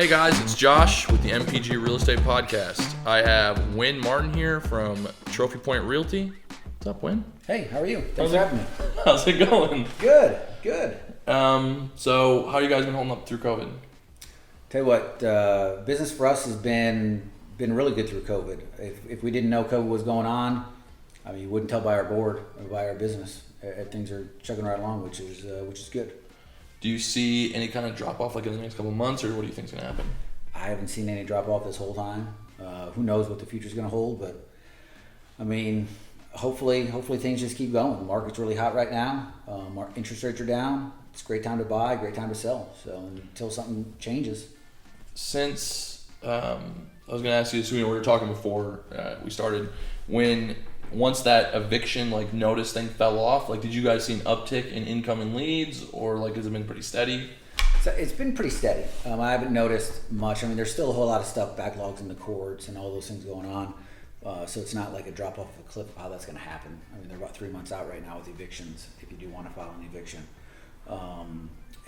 Hey guys, it's Josh with the MPG Real Estate Podcast. I have Wynn Martin here from Trophy Point Realty. What's up, Wynn? Hey, how are you? Thanks for having me. How's it going? Good. So how you guys been holding up through COVID? Tell you what, business for us has been really good through COVID. If we didn't know COVID was going on, I mean, you wouldn't tell by our board or by our business. Things are chugging right along, which is good. Do you see any kind of drop off like in the next couple of months, or what do you think's gonna happen? I haven't seen any drop off this whole time. Who knows what the future's going to hold? But I mean, hopefully things just keep going. The market's really hot right now. Our interest rates are down. It's a great time to buy, great time to sell. So until something changes. Since I was gonna ask you this, we were talking before we started. Once that eviction notice thing fell off, did you guys see an uptick in incoming leads, or has it been pretty steady? So it's been pretty steady. I haven't noticed much. I mean, there's still a whole lot of stuff, backlogs in the courts and all those things going on. So it's not like a drop off of a cliff of how that's going to happen. I mean, they're about 3 months out right now with evictions, if you do want to file an eviction.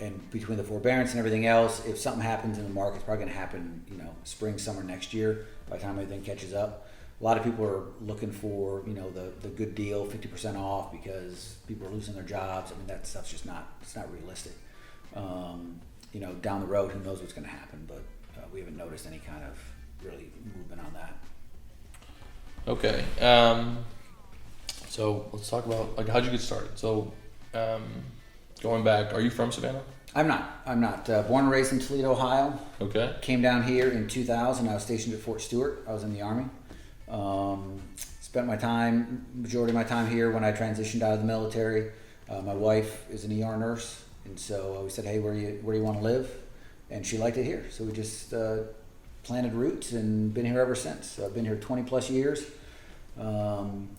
And between the forbearance and everything else, if something happens in the market, it's probably going to happen, spring, summer next year, by the time everything catches up. A lot of people are looking for, the good deal, 50% off, because people are losing their jobs. I mean, that stuff's just not realistic. Down the road, who knows what's going to happen, but we haven't noticed any kind of really movement on that. Okay. So let's talk about how'd you get started? So going back, are you from Savannah? I'm not. Born and raised in Toledo, Ohio. Okay. Came down here in 2000. I was stationed at Fort Stewart. I was in the Army. Spent majority of my time here when I transitioned out of the military. My wife is an ER nurse, and so we said, hey, where do you want to live? And she liked it here. So we just planted roots and been here ever since. So I've been here 20 plus years.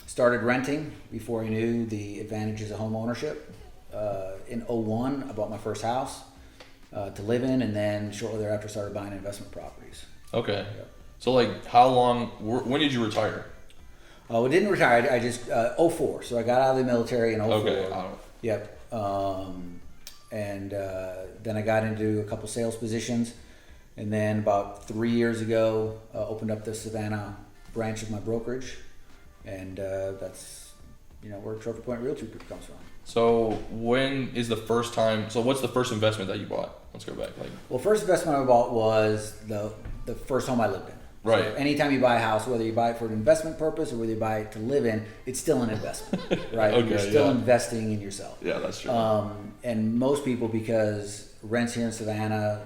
Started renting before I knew the advantages of home ownership. In 2001, I bought my first house to live in, and then shortly thereafter started buying investment properties. Okay. Yep. So how long, when did you retire? Oh, I didn't retire. I just 2004. So I got out of the military in 2004. Okay. Yep. And then I got into a couple sales positions, and then about 3 years ago, opened up the Savannah branch of my brokerage, and that's where Trophy Point Realty Group comes from. So what's the first investment that you bought? Let's go back. Well, first investment I bought was the first home I lived in. Right. So anytime you buy a house, whether you buy it for an investment purpose or whether you buy it to live in, it's still an investment, right? Okay, You're still investing in yourself. Yeah, that's true. And most people, because rents here in Savannah,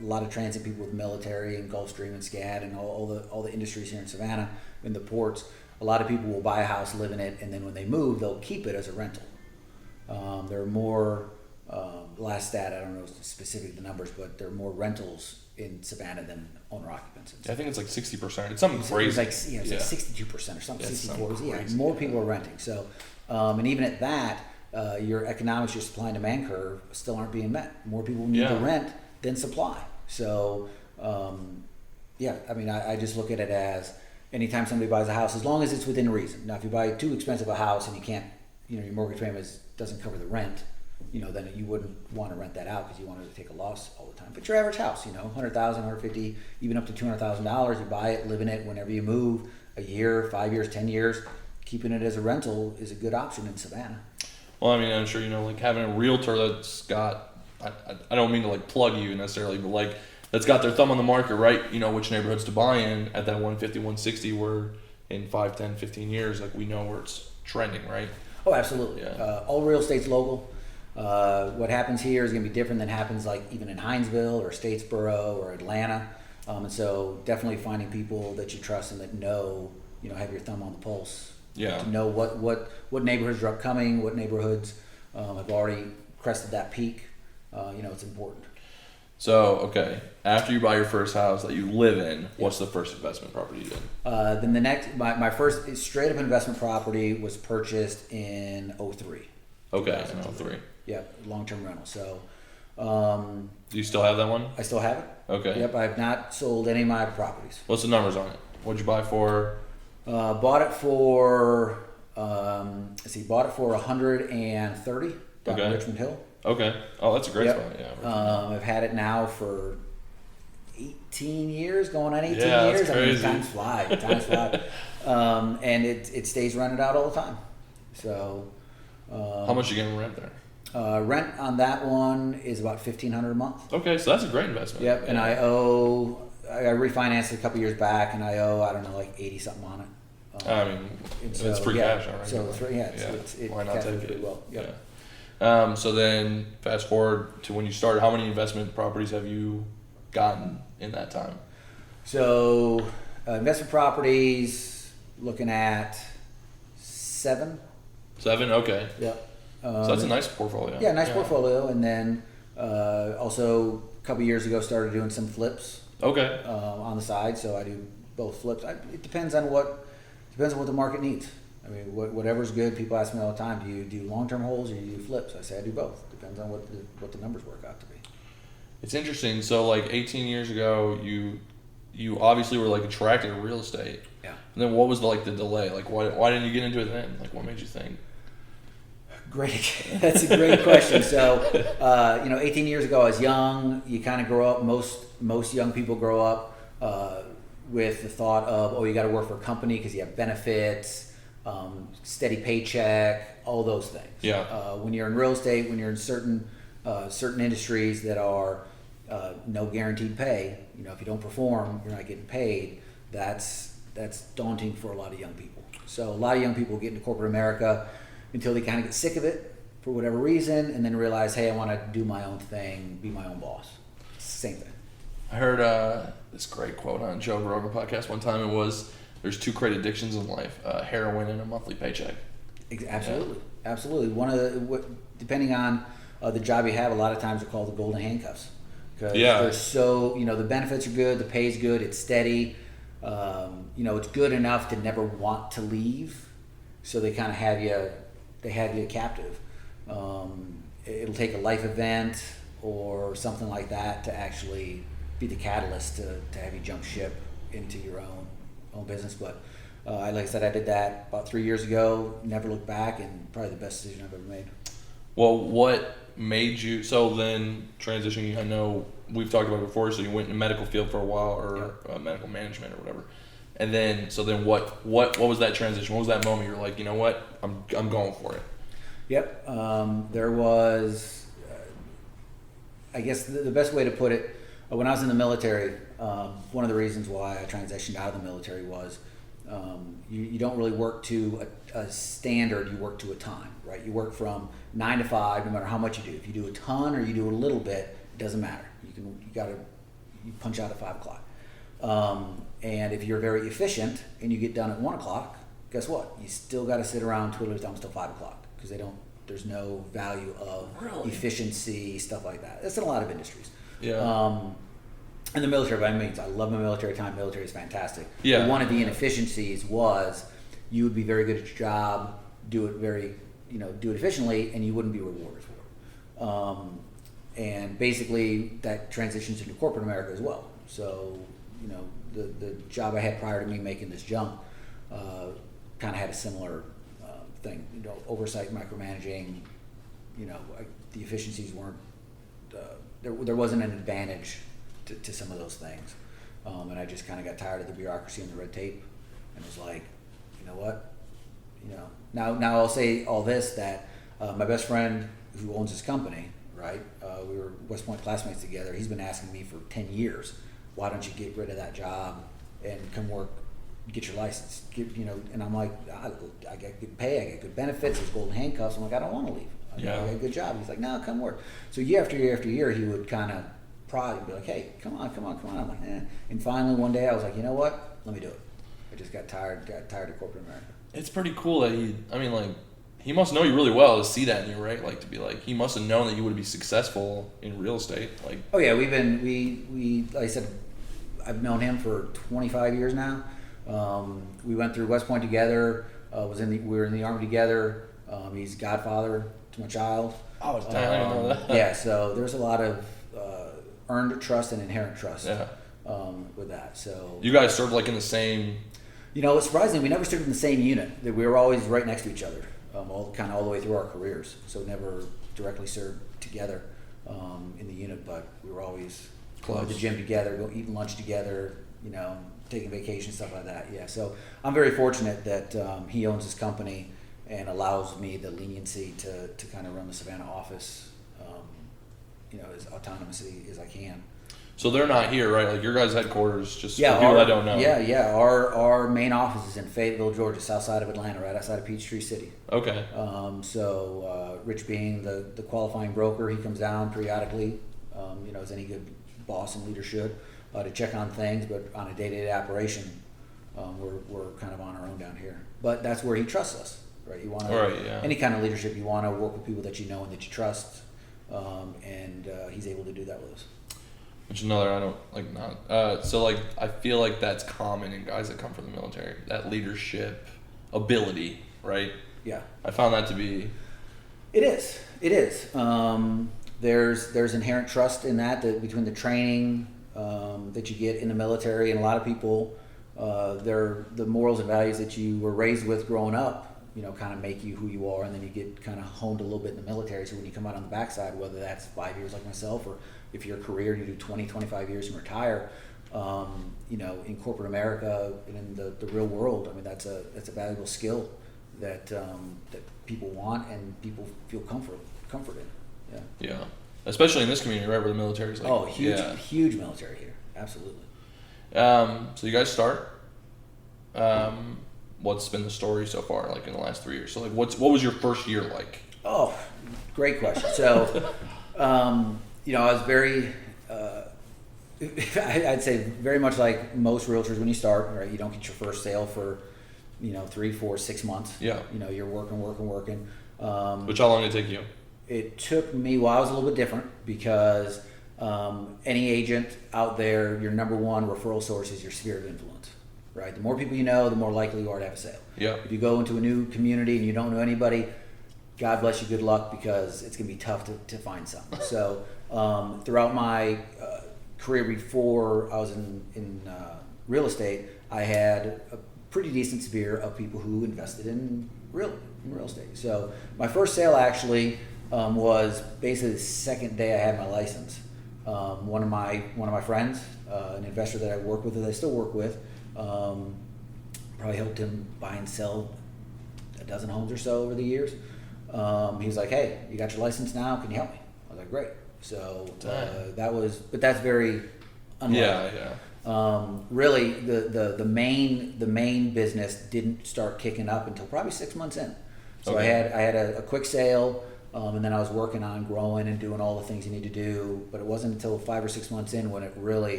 a lot of transit people with military and Gulfstream and SCAD and all the industries here in Savannah, in the ports, a lot of people will buy a house, live in it, and then when they move, they'll keep it as a rental. There are more, last stat, I don't know specifically the numbers, but there are more rentals in Savannah than owner occupants. I think it's 60%. It's something crazy. It's like 62% or something, 64. Crazy, more people are renting. So, and even at that, your economics, your supply and demand curve still aren't being met. More people need to rent than supply. So, I just look at it as anytime somebody buys a house, as long as it's within reason. Now, if you buy too expensive a house and you can't, your mortgage payment doesn't cover the rent, then you wouldn't want to rent that out because you wanted to take a loss all the time. But your average house, $100,000, $150,000, even up to $200,000, you buy it, live in it whenever you move, a year, 5 years, 10 years, keeping it as a rental is a good option in Savannah. Well, I mean, I'm sure, having a realtor that's got, I don't mean to plug you necessarily, but that's got their thumb on the market, right? Which neighborhoods to buy in at that 150, 160, where in 5, 10, 15 years, we know where it's trending, right? Oh, absolutely. Yeah. All real estate's local. What happens here is going to be different than happens even in Hinesville or Statesboro or Atlanta. And so definitely finding people that you trust and that know, have your thumb on the pulse. Yeah. To know what neighborhoods are upcoming, what neighborhoods have already crested that peak. It's important. So, okay, after you buy your first house that you live in, what's the first investment property you did? Then the next, my first straight up investment property was purchased in 2003. Okay, in 2003. Yeah, long-term rental. So, do you still have that one? I still have it. Okay. Yep, I've not sold any of my properties. What's the numbers on it? What'd you buy for? Bought it for bought it for $130 down in Richmond Hill. Okay. Oh, that's a great spot. Yeah. I've had it now for 18 years, going on 18 Yeah, that's years. I mean, crazy. times fly. And it stays rented out all the time. So. How much you getting rent there? Rent on that one is about $1,500 a month. Okay, so that's a great investment. Yep, and I refinanced it a couple years back, and I owe, I don't know, like 80 something on it. I mean, it's free cash already. So it why not cash take flows pretty it? well. Yep. Yeah. So then, fast forward to when you started. How many investment properties have you gotten in that time? So investment properties, looking at 7. 7. Okay. Yep. So that's a nice portfolio. Yeah, nice portfolio, and then also a couple years ago started doing some flips. Okay. On the side, so I do both flips. It depends on what the market needs. I mean, whatever's good. People ask me all the time, do you do long-term holds or do you do flips? I say I do both. Depends on what the numbers work out to be. It's interesting. So like 18 years ago, you obviously were like attracted to real estate. Yeah. And then what was the delay? Like why didn't you get into it then? Like what made you think? Great. That's a great question. So, 18 years ago, I was young. You kind of grow up. Most young people grow up with the thought of, oh, you got to work for a company because you have benefits, steady paycheck, all those things. Yeah. When you're in real estate, when you're in certain industries that are no guaranteed pay, if you don't perform, you're not getting paid. That's daunting for a lot of young people. So a lot of young people get into corporate America until they kind of get sick of it for whatever reason, and then realize, hey, I want to do my own thing, be my own boss. Same thing. I heard this great quote on Joe Rogan podcast one time. It was, there's 2 great addictions in life, heroin and a monthly paycheck. Absolutely. Yeah. Absolutely. Depending on the job you have, a lot of times they're called the golden handcuffs. Because they're so, the benefits are good, the pay's good, it's steady. It's good enough to never want to leave. So they kind of have you captive. It'll take a life event or something like that to actually be the catalyst to have you jump ship into your own business. But like I said, I did that about 3 years ago, never looked back, and probably the best decision I've ever made. Well, what made you, so then transitioning, I know we've talked about it before, so you went in the medical field for a while, or medical management or whatever. And then, what was that transition? What was that moment? You're like, you know what, I'm going for it. Yep. There was, I guess the best way to put it, when I was in the military, one of the reasons why I transitioned out of the military was you don't really work to a standard, you work to a time, right? You work from 9 to 5, no matter how much you do. If you do a ton or you do a little bit, it doesn't matter. You punch out at 5 o'clock. And if you're very efficient and you get done at 1 o'clock, guess what? You still got to sit around twiddling your thumbs till 5 o'clock because there's no value of efficiency, stuff like that. That's in a lot of industries. Yeah. In the military, by means, I love my military time. Military is fantastic. Yeah. But one of the inefficiencies was you would be very good at your job, do it efficiently, and you wouldn't be rewarded for it. And basically, that transitions into corporate America as well. So, the job I had prior to me making this jump kind of had a similar thing. Oversight, micromanaging. The efficiencies weren't. There wasn't an advantage to some of those things, and I just kind of got tired of the bureaucracy and the red tape, and was like, you know what, Now I'll say all this, that my best friend who owns his company, right? We were West Point classmates together. He's been asking me for 10 years, why don't you get rid of that job and come work, get your license, and I'm like, I got good pay, I got good benefits, there's golden handcuffs. I'm like, I don't want to leave. I got a good job. He's like, no, come work. So year after year after year, he would kind of prod and be like, hey, come on. I'm like, eh. And finally one day I was like, you know what? Let me do it. I just got tired of corporate America. It's pretty cool that he must know you really well to see that in you, right? Like, to be like, he must have known that you would be successful in real estate. Like, oh yeah, we like I said, I've known him for 25 years now. We went through West Point together. We were in the Army together. He's godfather to my child. Oh, I didn't know that. Yeah, so there's a lot of earned trust and inherent trust with that. So you guys served like in the same. It's surprising. We never served in the same unit. We were always right next to each other, all the way through our careers. So never directly served together in the unit, but we were always go to the gym together, go eating lunch together, you know, taking vacation, stuff like that. Yeah, so I'm very fortunate that he owns his company and allows me the leniency to kind of run the Savannah office, you know, as autonomously as I can. So they're not here, right? Like your guys' headquarters, just Yeah, for people that don't know. Yeah. Our main office is in Fayetteville, Georgia, south side of Atlanta, right outside of Peachtree City. Okay. So Rich being the qualifying broker, he comes down periodically, you know, as any good boss and leader should, to check on things. But on a day-to-day operation, we're kind of on our own down here. But that's where he trusts us, right? You want to any kind of leadership, you want to work with people that you know and that you trust, and he's able to do that with us. Which another, I don't like not. So like I feel like that's common in guys that come from the military. That leadership ability, right? Yeah. I found that to be. It is. There's inherent trust in that between the training that you get in the military, and a lot of people, the morals and values that you were raised with growing up, you know, kind of make you who you are, and then you get kind of honed a little bit in the military. So when you come out on the backside, whether that's 5 years like myself, or if your career, you do 20, 25 years and retire, you know, in corporate America and in the real world, I mean, that's a valuable skill that that people want and people feel comfort in. Yeah. Yeah. Especially in this community, right, where the military is like. Huge military here. Absolutely. So you guys start. What's been the story so far, like in the last 3 years? So like, what was your first year like? Oh, great question. So, you know, I was very, I'd say very much like most realtors when you start, right? You don't get your first sale for, you know, 3, 4, 6 months. Yeah. You know, you're working. Which, how long did it take you? It took me, well, I was a little bit different because any agent out there, your number one referral source is your sphere of influence, right? The more people you know, the more likely you are to have a sale. Yeah. If you go into a new community and you don't know anybody, God bless you, good luck, because it's going to be tough to find something. So throughout my career before I was in real estate, I had a pretty decent sphere of people who invested in real estate. So my first sale actually was basically the second day I had my license. One of my friends, an investor that I work with, that I still work with, probably helped him buy and sell a dozen homes or so over the years. He was like, "Hey, you got your license now? Can you help me?" I was like, "Great." So but that's very unlikely. Yeah. Really, the main business didn't start kicking up until probably 6 months in. So Okay. I had a quick sale, and then I was working on growing and doing all the things you need to do. But it wasn't until 5 or 6 months in when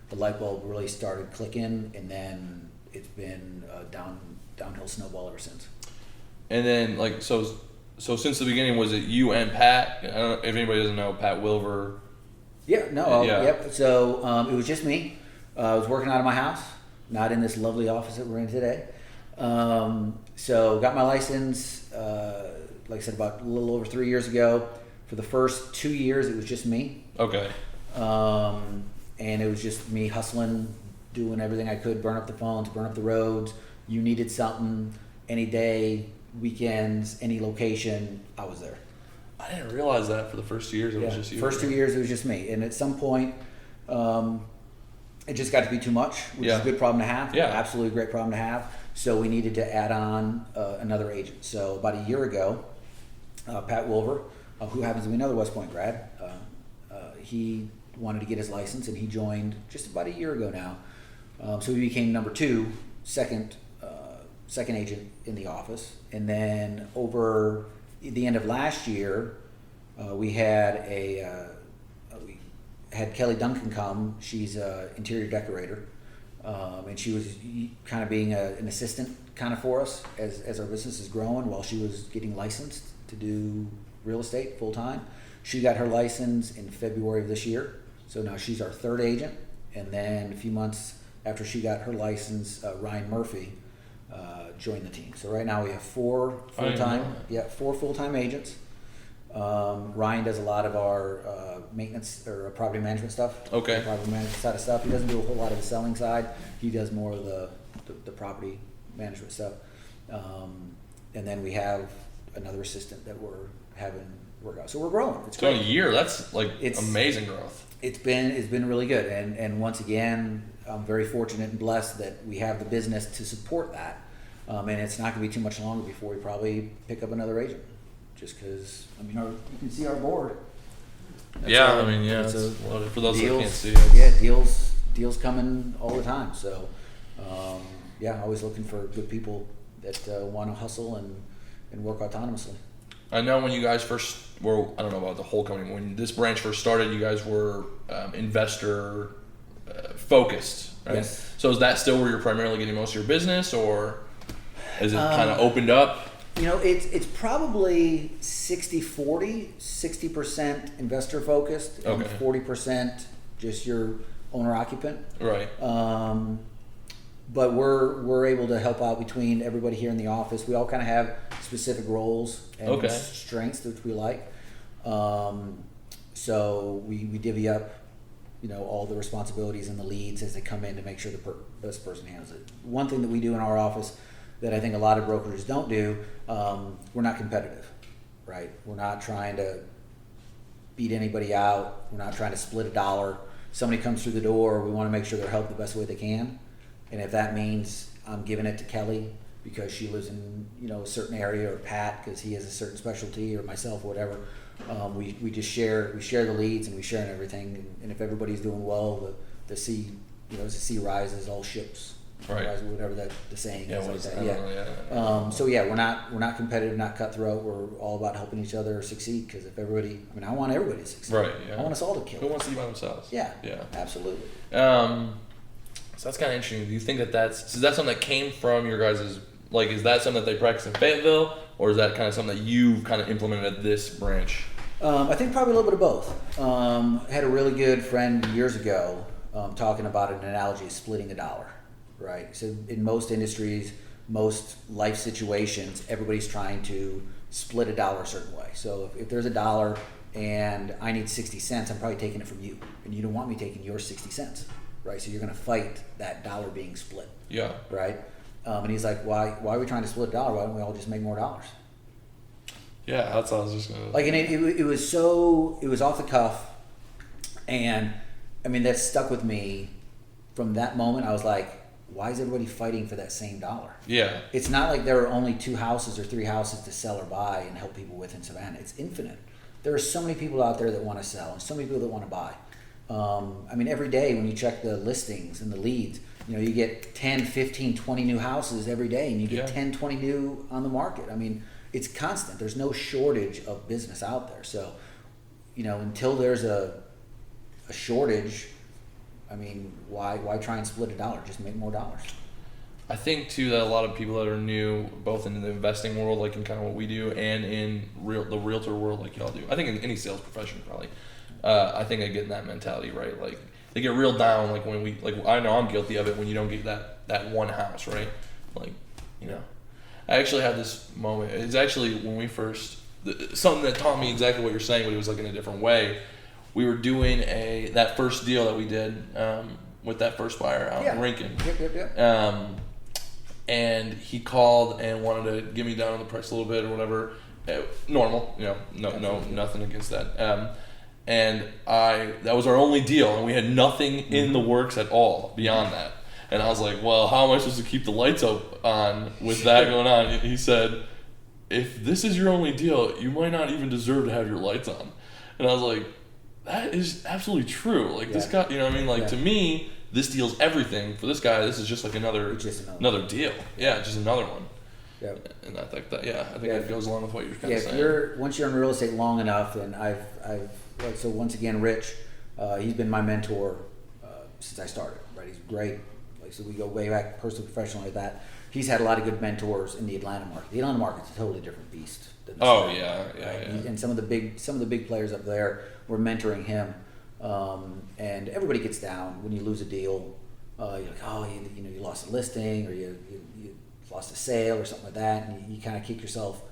the light bulb really started clicking, and then it's been a downhill snowball ever since. And then like so since the beginning, was it you and Pat? I don't know if anybody doesn't know Pat Wilver. Yep. So it was just me. I was working out of my house, not in this lovely office that we're in today. So got my license, like I said, about a little over 3 years ago. For the first 2 years, it was just me. Okay. And it was just me hustling, doing everything I could, burn up the phones, burn up the roads. You needed something, any day, weekends, any location, I was there. I didn't realize that for the first 2 years it was just you. First 2 years it was just me, and at some point, it just got to be too much, which is a good problem to have. Yeah, absolutely great problem to have. So we needed to add on another agent. So about a year ago, Pat Wilver, who happens to be another West Point grad, he wanted to get his license, and he joined just about a year ago now. So he became number 2, second agent in the office. And then over the end of last year, we had Kelly Duncan come. She's an interior decorator, and she was kind of being an assistant kind of for us as our business is growing while she was getting licensed to do real estate full time. She got her license in February of this year, so now she's our third agent. And then a few months after she got her license, Ryan Murphy joined the team. So right now we have 4 full-time agents. Ryan does a lot of our maintenance or property management stuff. Okay. The property management side of stuff. He doesn't do a whole lot of the selling side. He does more of the property management stuff. And then we have another assistant that we're work out. So we're growing. It's So in a great. year, that's like It's- amazing growth. It's been really good, and once again, I'm very fortunate and blessed that we have the business to support that. And it's not going to be too much longer before we probably pick up another agent, just because you can see our board. That's Yeah, a- I mean, yeah, it's it's a- loaded. For those that deals, can't see it. yeah, deals coming all the time. So, yeah, always looking for good people that want to hustle and work autonomously. I know when you guys first were, I don't know about the whole company, when this branch first started, you guys were investor focused, right? Yes. So is that still where you're primarily getting most of your business, or is it kind of opened up? It's probably 60-40, 60% investor focused and Okay. 40% just your owner occupant. Right. But we're able to help out between everybody here in the office. We all kind of have specific roles and Okay. strengths which we like. So we divvy up, all the responsibilities and the leads as they come in to make sure the best person handles it. One thing that we do in our office that I think a lot of brokerages don't do, we're not competitive, right? We're not trying to beat anybody out. We're not trying to split a dollar. Somebody comes through the door, we want to make sure they're helped the best way they can. And if that means I'm giving it to Kelly because she lives in a certain area, or Pat because he has a certain specialty, or myself, or whatever, we just share the leads and we share everything. And if everybody's doing well, the sea as the sea rises, all ships Right. rise, whatever the saying Yeah, is what like is that. I don't know, yeah. So yeah, we're not competitive, not cutthroat. We're all about helping each other succeed. Because if everybody, I want everybody to succeed. Right, yeah. I want us all to kill. Who wants to be by themselves? Yeah. Yeah. Absolutely. So that's kind of interesting. Do you think is that something that came from your guys', like, is that something that they practice in Fayetteville, or is that kind of something that you kind of implemented at this branch? I think probably a little bit of both. I had a really good friend years ago talking about an analogy of splitting a dollar, right? So in most industries, most life situations, everybody's trying to split a dollar a certain way. So if there's a dollar and I need 60 cents, I'm probably taking it from you, and you don't want me taking your 60 cents, right? So you're going to fight that dollar being split, Yeah. right? And he's like, why are we trying to split a dollar? Why don't we all just make more dollars? Yeah, that's what I was just gonna. Like, and it was off the cuff, and that stuck with me. From that moment, I was like, why is everybody fighting for that same dollar? Yeah. It's not like there are only 2 houses or 3 houses to sell or buy and help people with in Savannah. It's infinite. There are so many people out there that want to sell and so many people that want to buy. Every day when you check the listings and the leads, you get 10, 15, 20 new houses every day, and you get 10, 20 new on the market. It's constant. There's no shortage of business out there. So, until there's a shortage, why try and split a dollar? Just make more dollars. I think too that a lot of people that are new, both in the investing world, like in kind of what we do, and in the realtor world, like y'all do. I think in any sales profession, probably. I think I get in that mentality, right? Like they get real down, like when I know I'm guilty of it when you don't get that one house, right? Like, I actually had this moment. It's actually when we first, something that taught me exactly what you're saying, but it was like in a different way. We were doing that first deal that we did with that first buyer out in Lincoln. Yep. And he called and wanted to get me down on the price a little bit or whatever. Normal, no, nothing against that. And that was our only deal, and we had nothing in the works at all beyond that. And I was like, well, how am I supposed to keep the lights on with that going on? And he said, if this is your only deal, you might not even deserve to have your lights on. And I was like, that is absolutely true. Like this guy, to me, this deal's everything. For this guy, this is just like another deal. Yeah, just another one. Yeah. And I think that goes along with what you're kind of saying. If once you're in real estate long enough, and so once again, Rich, he's been my mentor since I started. Right, he's great. So we go way back, personally, professionally, like that. He's had a lot of good mentors in the Atlanta market. The Atlanta market's a totally different beast than the Savannah market, right? And some of the big players up there were mentoring him. And everybody gets down when you lose a deal. You're like, you lost a listing, or you lost a sale or something like that, and you kind of kick yourself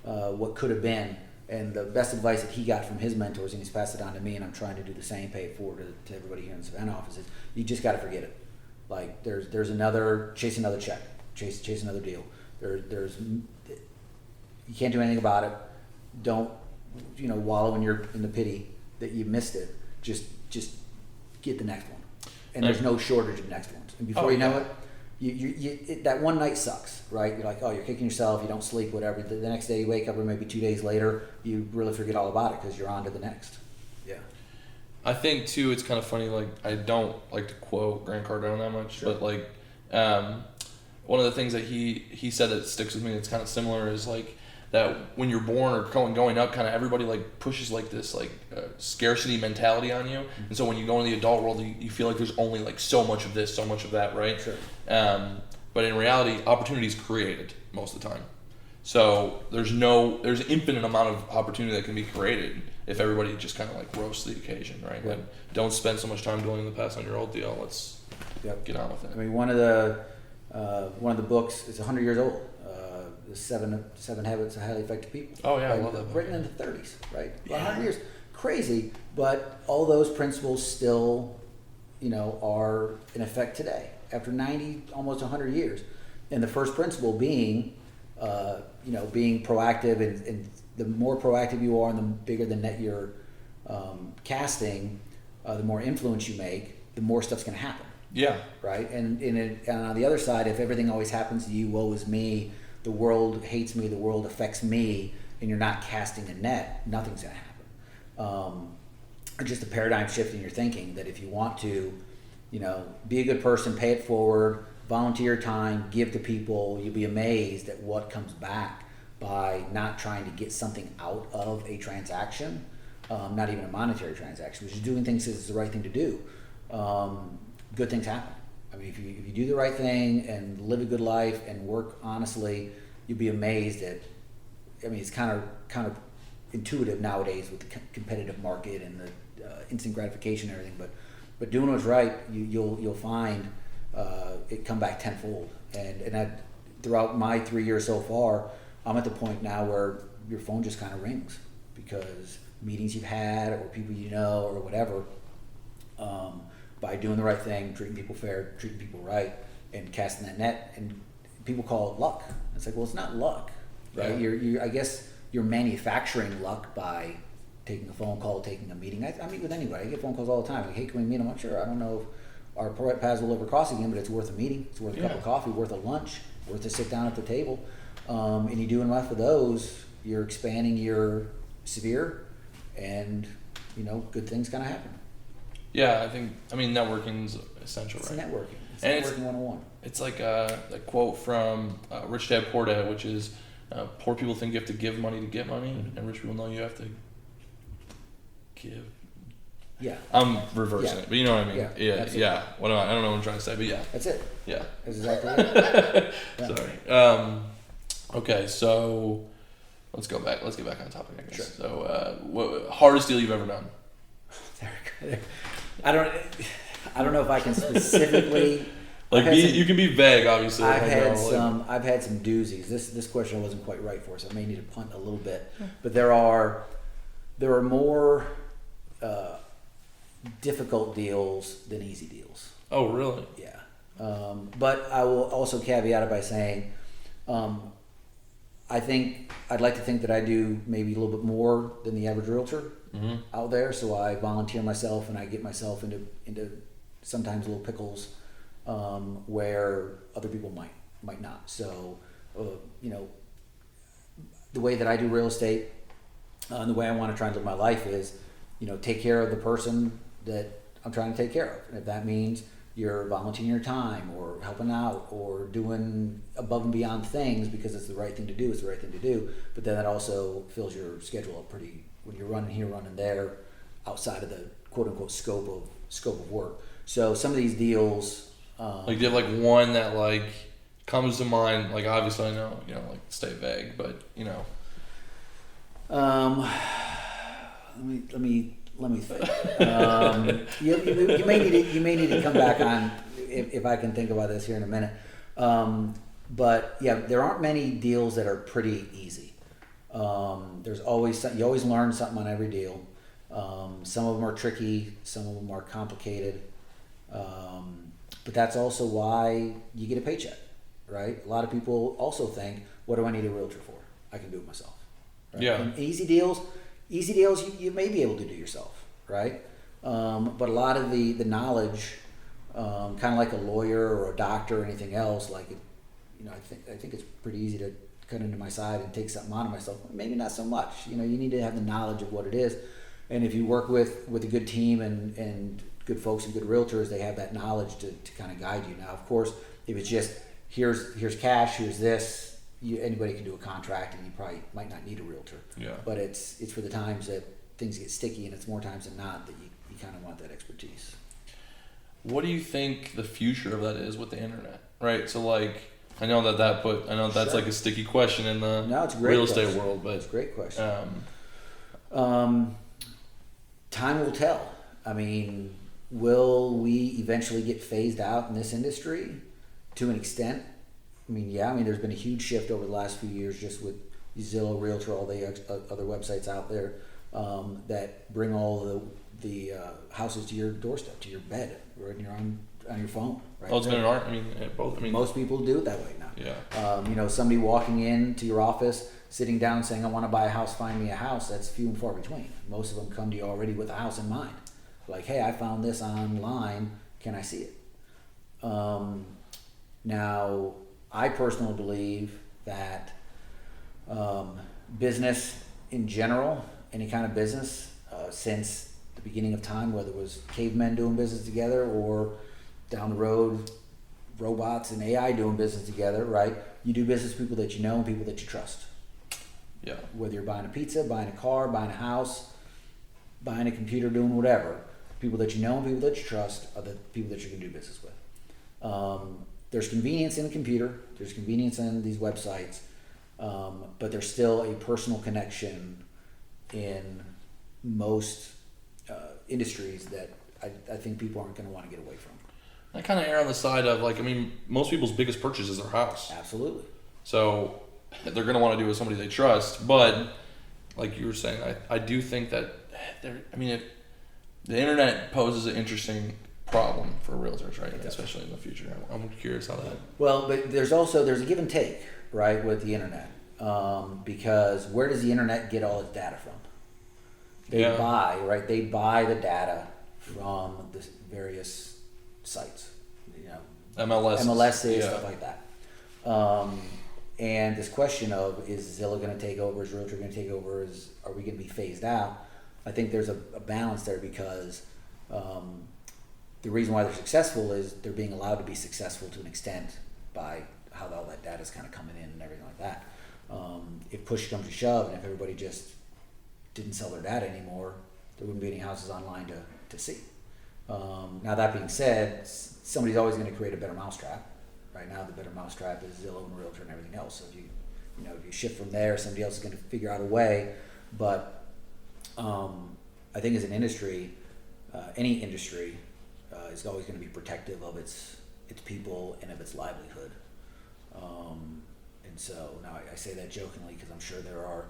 what could have been. And the best advice that he got from his mentors, and he's passed it on to me, and I'm trying to do the same, pay it forward to everybody here in the Savannah office, is you just got to forget it. Like there's chase another check, chase another deal. You can't do anything about it. Don't wallow in the pity that you missed it. Just get the next one, and there's no shortage of next ones. And before you know it, that one night sucks, right? You're like, oh, you're kicking yourself. You don't sleep, whatever. The next day you wake up, or maybe 2 days later, you really forget all about it because you're on to the next. Yeah. I think too, it's kind of funny. Like, I don't like to quote Grant Cardone that much, Sure. but like, one of the things that he said that sticks with me that's kind of similar is like that when you're born or going up, kind of everybody like pushes like this like scarcity mentality on you, and so when you go into the adult world, you feel like there's only like so much of this, so much of that, right? Sure. But in reality, opportunity is created most of the time. So there's an infinite amount of opportunity that can be created if everybody just kind of like roasts the occasion, right? Yeah. Like, don't spend so much time dwelling in the past on your old deal. Let's get on with it. I mean, one of the books is 100 years old. The seven Habits of Highly Effective People. Oh yeah, right? I love that book. Written in the 30s, right? Yeah. 100 years, crazy. But all those principles still, are in effect today after 90, almost 100 years. And the first principle being, being proactive, and the more proactive you are, and the bigger the net you're casting, the more influence you make, the more stuff's going to happen. Yeah. Right. And on the other side, if everything always happens to you, woe is me, the world hates me, the world affects me, and you're not casting a net, nothing's going to happen. Just a paradigm shift in your thinking that if you want to, be a good person, pay it forward, volunteer time, give to people, you'll be amazed at what comes back by not trying to get something out of a transaction, not even a monetary transaction, but just doing things because it's the right thing to do. Good things happen. I mean, if you do the right thing and live a good life and work honestly, you'll be amazed at. I mean, it's kind of intuitive nowadays with the competitive market and the instant gratification and everything. But doing what's right, you'll find it come back tenfold. And that, throughout my 3 years so far, I'm at the point now where your phone just kind of rings because meetings you've had or people or whatever. By doing the right thing, treating people fair, treating people right, and casting that net, and people call it luck. It's like, well, it's not luck, right? Yeah. I guess you're manufacturing luck by taking a phone call, taking a meeting. I meet with anybody. I get phone calls all the time. Like, hey, can we meet? I'm not sure. I don't know if our paths will ever cross again, but it's worth a meeting. It's worth a cup of coffee, worth a lunch, worth a sit down at the table. And you do enough of those, you're expanding your sphere, and good things kind of happen. Yeah, I mean, networking's essential, It's right? networking. It's And networking 101. It's like a quote from Rich Dad Poor Dad, which is, poor people think you have to give money to get money, and rich people know you have to give. Yeah. I'm reversing it, but you know what I mean. Yeah. I don't know what I'm trying to say, but yeah. That's it. Yeah. That's exactly it. Yeah. Sorry. Okay, so let's go back. Let's get back on topic, I guess. Sure. So, what hardest deal you've ever done? I don't know if I can specifically. You can be vague, obviously. I've had some doozies. This question I wasn't quite right for, so I may need to punt a little bit. But there are more difficult deals than easy deals. Oh, really? Yeah. But I will also caveat it by saying, I'd like to think that I do maybe a little bit more than the average realtor out there. So I volunteer myself and I get myself into sometimes little pickles where other people might not. So, the way that I do real estate and the way I want to try and live my life is, take care of the person that I'm trying to take care of. And if that means you're volunteering your time or helping out or doing above and beyond things because it's the right thing to do, it's the right thing to do. But then that also fills your schedule up pretty when you're running here, running there, outside of the quote unquote scope of work. So some of these deals, do you have like one that like comes to mind? Like obviously I know like stay vague, but Let me think. You may need to come back on if I can think about this here in a minute. But yeah, there aren't many deals that are pretty easy. There's always you always learn something on every deal. Some of them are tricky, some of them are complicated. But that's also why you get a paycheck, right? A lot of people also think, what do I need a realtor for? I can do it myself. Right? Yeah. And easy deals, Easy deals you may be able to do yourself, right? But a lot of the knowledge, kind of like a lawyer or a doctor or anything else, like I think it's pretty easy to cut into my side and take something out of myself. Maybe not so much. You need to have the knowledge of what it is, and if you work with a good team and good folks and good realtors, they have that knowledge to kind of guide you. Now, of course, if it's just here's cash, here's this. Anybody can do a contract, and you probably might not need a realtor. Yeah. But it's for the times that things get sticky, and it's more times than not that you kind of want that expertise. What do you think the future of that is with the internet? Right. So like, I know that's Sure. like a sticky question in the It's a great real estate question. world, but It's a great question. um, Time will tell. I mean, will we eventually get phased out in this industry to an extent? I mean, there's been a huge shift over the last few years just with Zillow, Realtor, all the other websites out there that bring all the houses to your doorstep, to your bed, right on your phone. Right. it's been an art. Both. Most people do it that way now. Yeah. Somebody walking into your office, sitting down, saying, "I want to buy a house. Find me a house." That's few and far between. Most of them come to you already with a house in mind. Like, "Hey, I found this online. Can I see it?" Now, I personally believe that business in general, any kind of business, since the beginning of time, whether it was cavemen doing business together or down the road, robots and AI doing business together, right? You do business with people that you know and people that you trust. Yeah. Whether you're buying a pizza, buying a car, buying a house, buying a computer, doing whatever, people that you know and people that you trust are the people that you're going to do business with. There's convenience in the computer, there's convenience in these websites, but there's still a personal connection in most industries that I think people aren't going to want to get away from. I kind of err on the side of most people's biggest purchase is their house. Absolutely. So they're going to want to do it with somebody they trust. But like you were saying, I do think that the internet poses an interesting problem for realtors, right? Especially in the future. I'm curious how that. Well, but there's a give and take, right, with the internet, because where does the internet get all its data from? They buy the data from the various sites, MLSs, stuff like that. And this question of, is Zillow going to take over? Is Realtor going to take over? Are we going to be phased out? I think there's a balance there because the reason why they're successful is they're being allowed to be successful to an extent by how all that data is kind of coming in and everything like that. If push comes to shove and if everybody just didn't sell their data anymore, there wouldn't be any houses online to see. Now that being said, somebody's always going to create a better mousetrap. Right now, the better mousetrap is Zillow and Realtor and everything else. So if you shift from there, somebody else is going to figure out a way. But I think as an industry, any industry is always going to be protective of its people and of its livelihood. And so now I say that jokingly because I'm sure there are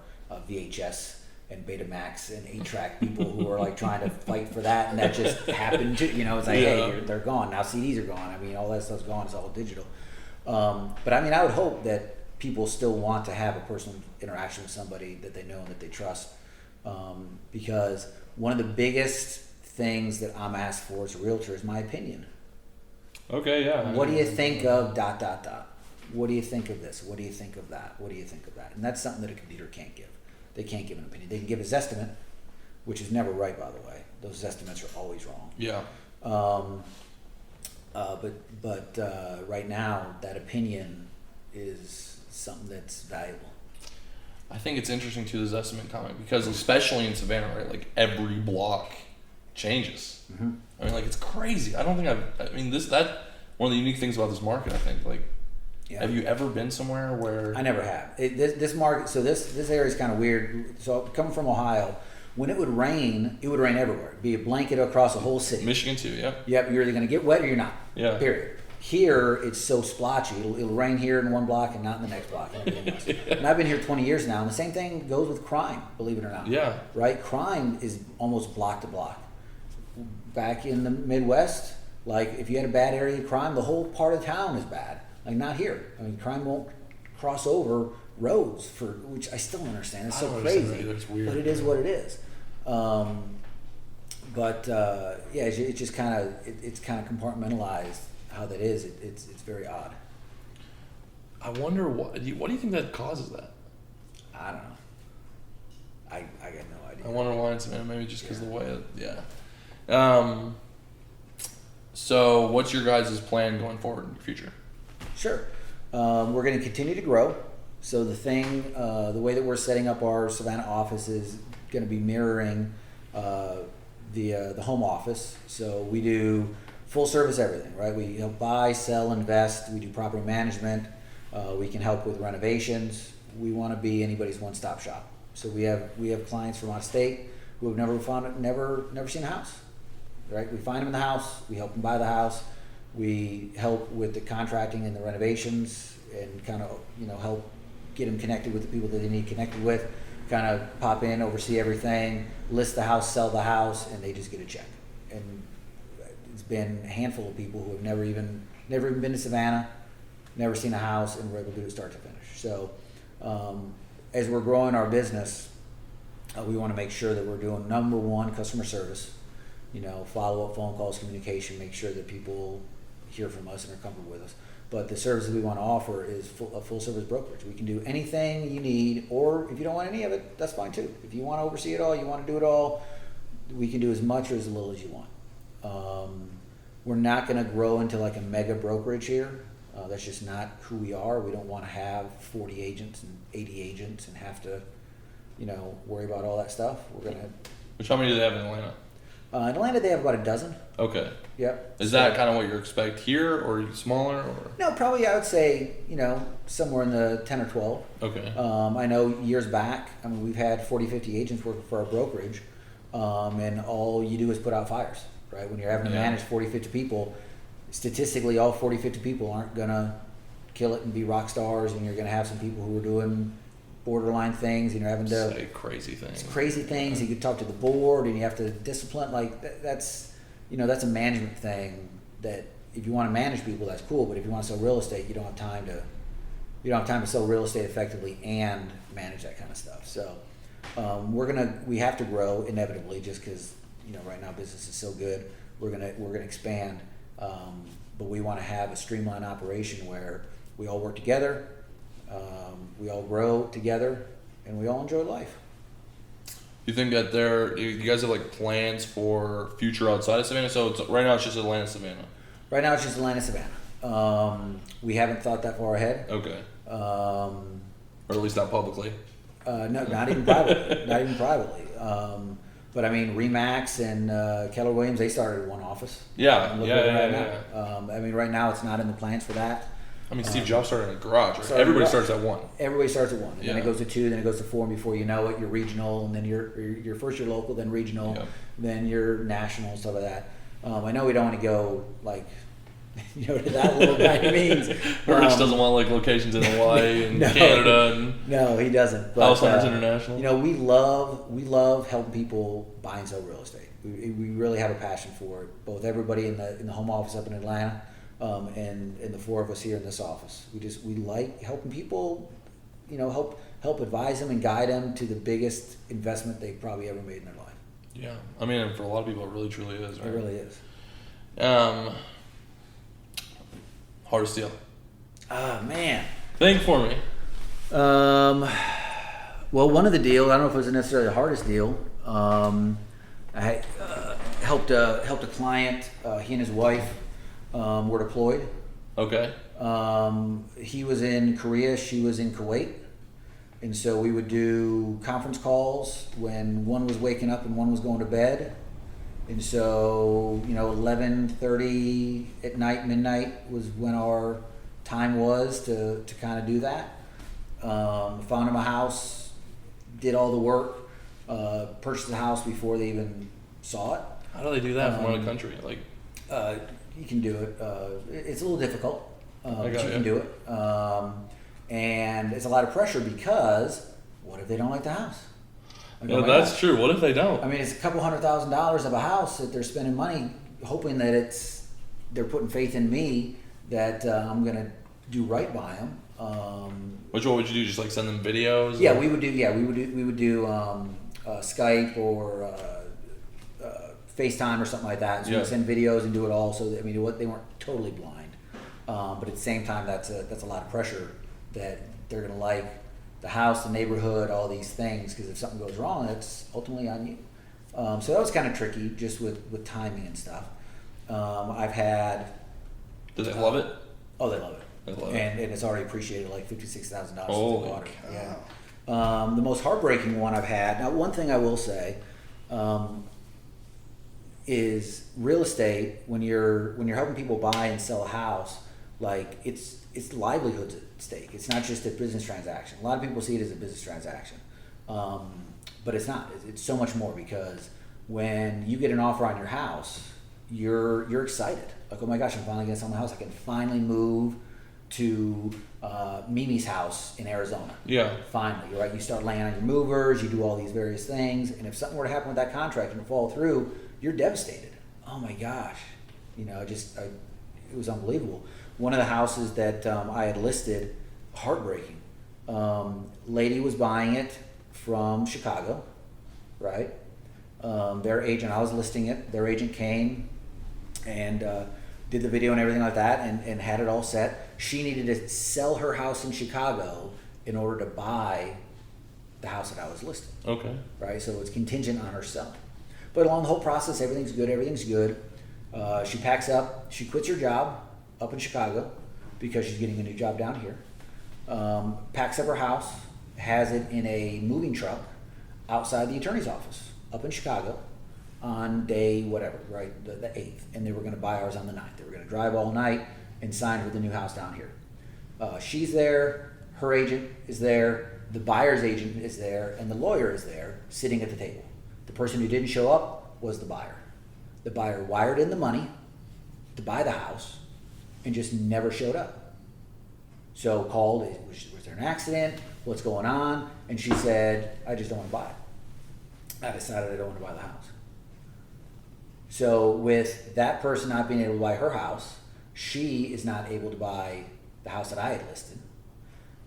VHS and Betamax and 8-track people who are like trying to fight for that, and that just happened to, it's like, hey, they're gone. Now CDs are gone. All that stuff's gone. It's all digital. But I would hope that people still want to have a personal interaction with somebody that they know and that they trust, because one of the biggest things that I'm asked for as a realtor is my opinion. Okay, yeah. What do you think of ... What do you think of this? What do you think of that? What do you think of that? And that's something that a computer can't give. They can't give an opinion. They can give a zestimate, which is never right, by the way. Those estimates are always wrong. Yeah. But right now, that opinion is something that's valuable. I think it's interesting too, this estimate comment, because especially in Savannah, right, like every block changes. Mm-hmm. It's crazy. I don't think that one of the unique things about this market, I think, have you ever been somewhere where? I never have. This market, so this area is kind of weird. So coming from Ohio, when it would rain everywhere. It'd be a blanket across the whole city. Michigan too, yeah. Yep, you're either going to get wet or you're not. Yeah. Period. Here, it's so splotchy. It'll rain here in one block and not in the next block. And everything else. And I've been here 20 years now, and the same thing goes with crime, believe it or not. Yeah. Right? Crime is almost block to block. Back in the Midwest, if you had a bad area of crime, the whole part of town is bad. Not here. Crime won't cross over roads for, which I still don't understand. It's I so don't crazy, understand either. It's weird. but it is what it is. Yeah, it's just kind of it's kind of compartmentalized how that is. It's very odd. I wonder what do you think that causes that? I don't know. I got no idea. I wonder why it's maybe just because of the way it, So what's your guys' plan going forward in the future? Sure. We're going to continue to grow. So the way that we're setting up our Savannah office is going to be mirroring the home office. So we do full service everything, right? We help buy, sell, invest. We do property management. We can help with renovations. We want to be anybody's one-stop shop. So we have clients from out of state who have never seen a house, right? We find them in the house. We help them buy the house. We help with the contracting and the renovations, and kind of help get them connected with the people that they need connected with. Kind of pop in, oversee everything, list the house, sell the house, and they just get a check. And it's been a handful of people who have never even been to Savannah, never seen a house, and we're able to do it start to finish. So as we're growing our business, we want to make sure that we're doing number one, customer service. Follow-up phone calls, communication, make sure that people hear from us and are comfortable with us. But the service that we want to offer is a full-service brokerage. We can do anything you need, or if you don't want any of it, that's fine too. If you want to oversee it all, you want to do it all, we can do as much or as little as you want. We're not going to grow into like a mega brokerage here. That's just not who we are. We don't want to have 40 agents and 80 agents and have to, worry about all that stuff. We're going to... How many do they have in Atlanta? In Atlanta, they have about a dozen. Okay. Yep. Is that kind of what you expect here, or smaller? Or? No, probably I would say, somewhere in the 10 or 12. Okay. I know years back, we've had 40, 50 agents working for our brokerage, and all you do is put out fires, right? When you're having to manage 40, 50 people, statistically, all 40, 50 people aren't going to kill it and be rock stars, and you're going to have some people who are doing borderline things, and you're having to say crazy things. You could talk to the board, and you have to discipline. That's a management thing. That if you want to manage people, that's cool. But if you want to sell real estate, you don't have time to sell real estate effectively and manage that kind of stuff. So we have to grow inevitably, just because right now business is so good. We're gonna expand, but we want to have a streamlined operation where we all work together. We all grow together, and we all enjoy life. You think that you guys have like plans for future outside of Savannah? So right now it's just Atlanta, Savannah. Right now it's just Atlanta, Savannah. We haven't thought that far ahead. Okay. Or at least not publicly. No, not even privately. Not even privately. But Remax and Keller Williams, they started one office. Yeah. Right now it's not in the plans for that. Steve Jobs started in a garage. Right? Everybody starts at one. Everybody starts at one, and then it goes to two, then it goes to four, and before you know it, you're regional, and then you're first you're local, then regional, then you're national, stuff like that. I know we don't want to go to that level by any means. Rich doesn't want locations in Hawaii and Canada. And no, he doesn't. House Hunters International. We love helping people buy and sell real estate. We really have a passion for it. Both everybody in the home office up in Atlanta. And the four of us here in this office, we like helping people, help advise them and guide them to the biggest investment they probably ever made in their life. Yeah, for a lot of people, it really truly is. Right? It really is. Hardest deal. Man. Think for me. Well, one of the deals, I don't know if it was necessarily the hardest deal. I helped a client. He and his wife. Were deployed. Okay. He was in Korea, she was in Kuwait. And so we would do conference calls when one was waking up and one was going to bed. And so, 11:30 at night, midnight was when our time was to kind of do that. Found him a house, did all the work, purchased the house before they even saw it. How do they do that from another country? You can do it. It's a little difficult, but you can do it. And it's a lot of pressure because what if they don't like the house? That's true. What if they don't? It's a couple $100,000 of a house that they're spending money hoping that they're putting faith in me that I'm going to do right by them. What would you do? Just like send them videos? Yeah, or? we would do Skype or FaceTime or something like that. So we'd send videos and do it all. So that, I mean, they weren't totally blind, but at the same time, that's a lot of pressure that they're gonna like the house, the neighborhood, all these things. Because if something goes wrong, that's ultimately on you. So that was kind of tricky, just with timing and stuff. I've had. Do they love it? Oh, they love it. And it's already appreciated like $56,000 for the water. Yeah. The most heartbreaking one I've had. Now, one thing I will say is real estate. When you're helping people buy and sell a house, like it's livelihoods at stake. It's not just a business transaction. A lot of people see it as a business transaction, but it's not. It's so much more, because when you get an offer on your house, you're excited. Like, oh my gosh, I'm finally gonna sell my house. I can finally move to Mimi's house in Arizona. Yeah. Finally, right? You start laying on your movers, you do all these various things, and if something were to happen with that contract and it fall through, you're devastated. Oh my gosh, it was unbelievable. One of the houses that I had listed, heartbreaking. Lady was buying it from Chicago, right? Their agent, I was listing it. Their agent came and did the video and everything like that, and had it all set. She needed to sell her house in Chicago in order to buy the house that I was listing. Okay. Right, so it's contingent on her selling. But along the whole process, everything's good. She packs up, she quits her job up in Chicago because she's getting a new job down here. Packs up her house, has it in a moving truck outside the attorney's office up in Chicago on day whatever, right, the 8th. And they were going to buy ours on the 9th. They were going to drive all night and sign for the new house down here. She's there, her agent is there, the buyer's agent is there, and the lawyer is there sitting at the table. The person who didn't show up was the buyer. The buyer wired in the money to buy the house and just never showed up. So called, was there an accident? What's going on? And she said, I just don't want to buy it. I decided I don't want to buy the house. So with that person not being able to buy her house, she is not able to buy the house that I had listed.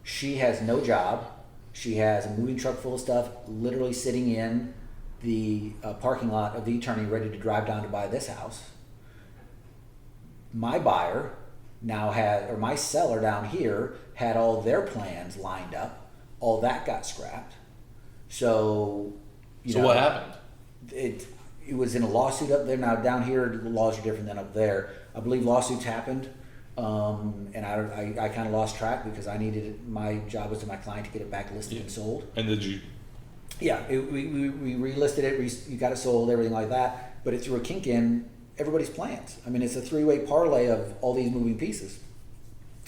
She has no job. She has a moving truck full of stuff literally sitting in the parking lot of the attorney, ready to drive down to buy this house. My buyer now or my seller down here had all their plans lined up. All that got scrapped. So, what happened? It was in a lawsuit up there. Now down here, the laws are different than up there. I believe lawsuits happened, and I kind of lost track because I needed it. My job was to my client to get it back listed and sold. And did you? Yeah, we relisted it. You got it sold, everything like that. But it threw a kink in everybody's plans. I mean, it's a three-way parlay of all these moving pieces.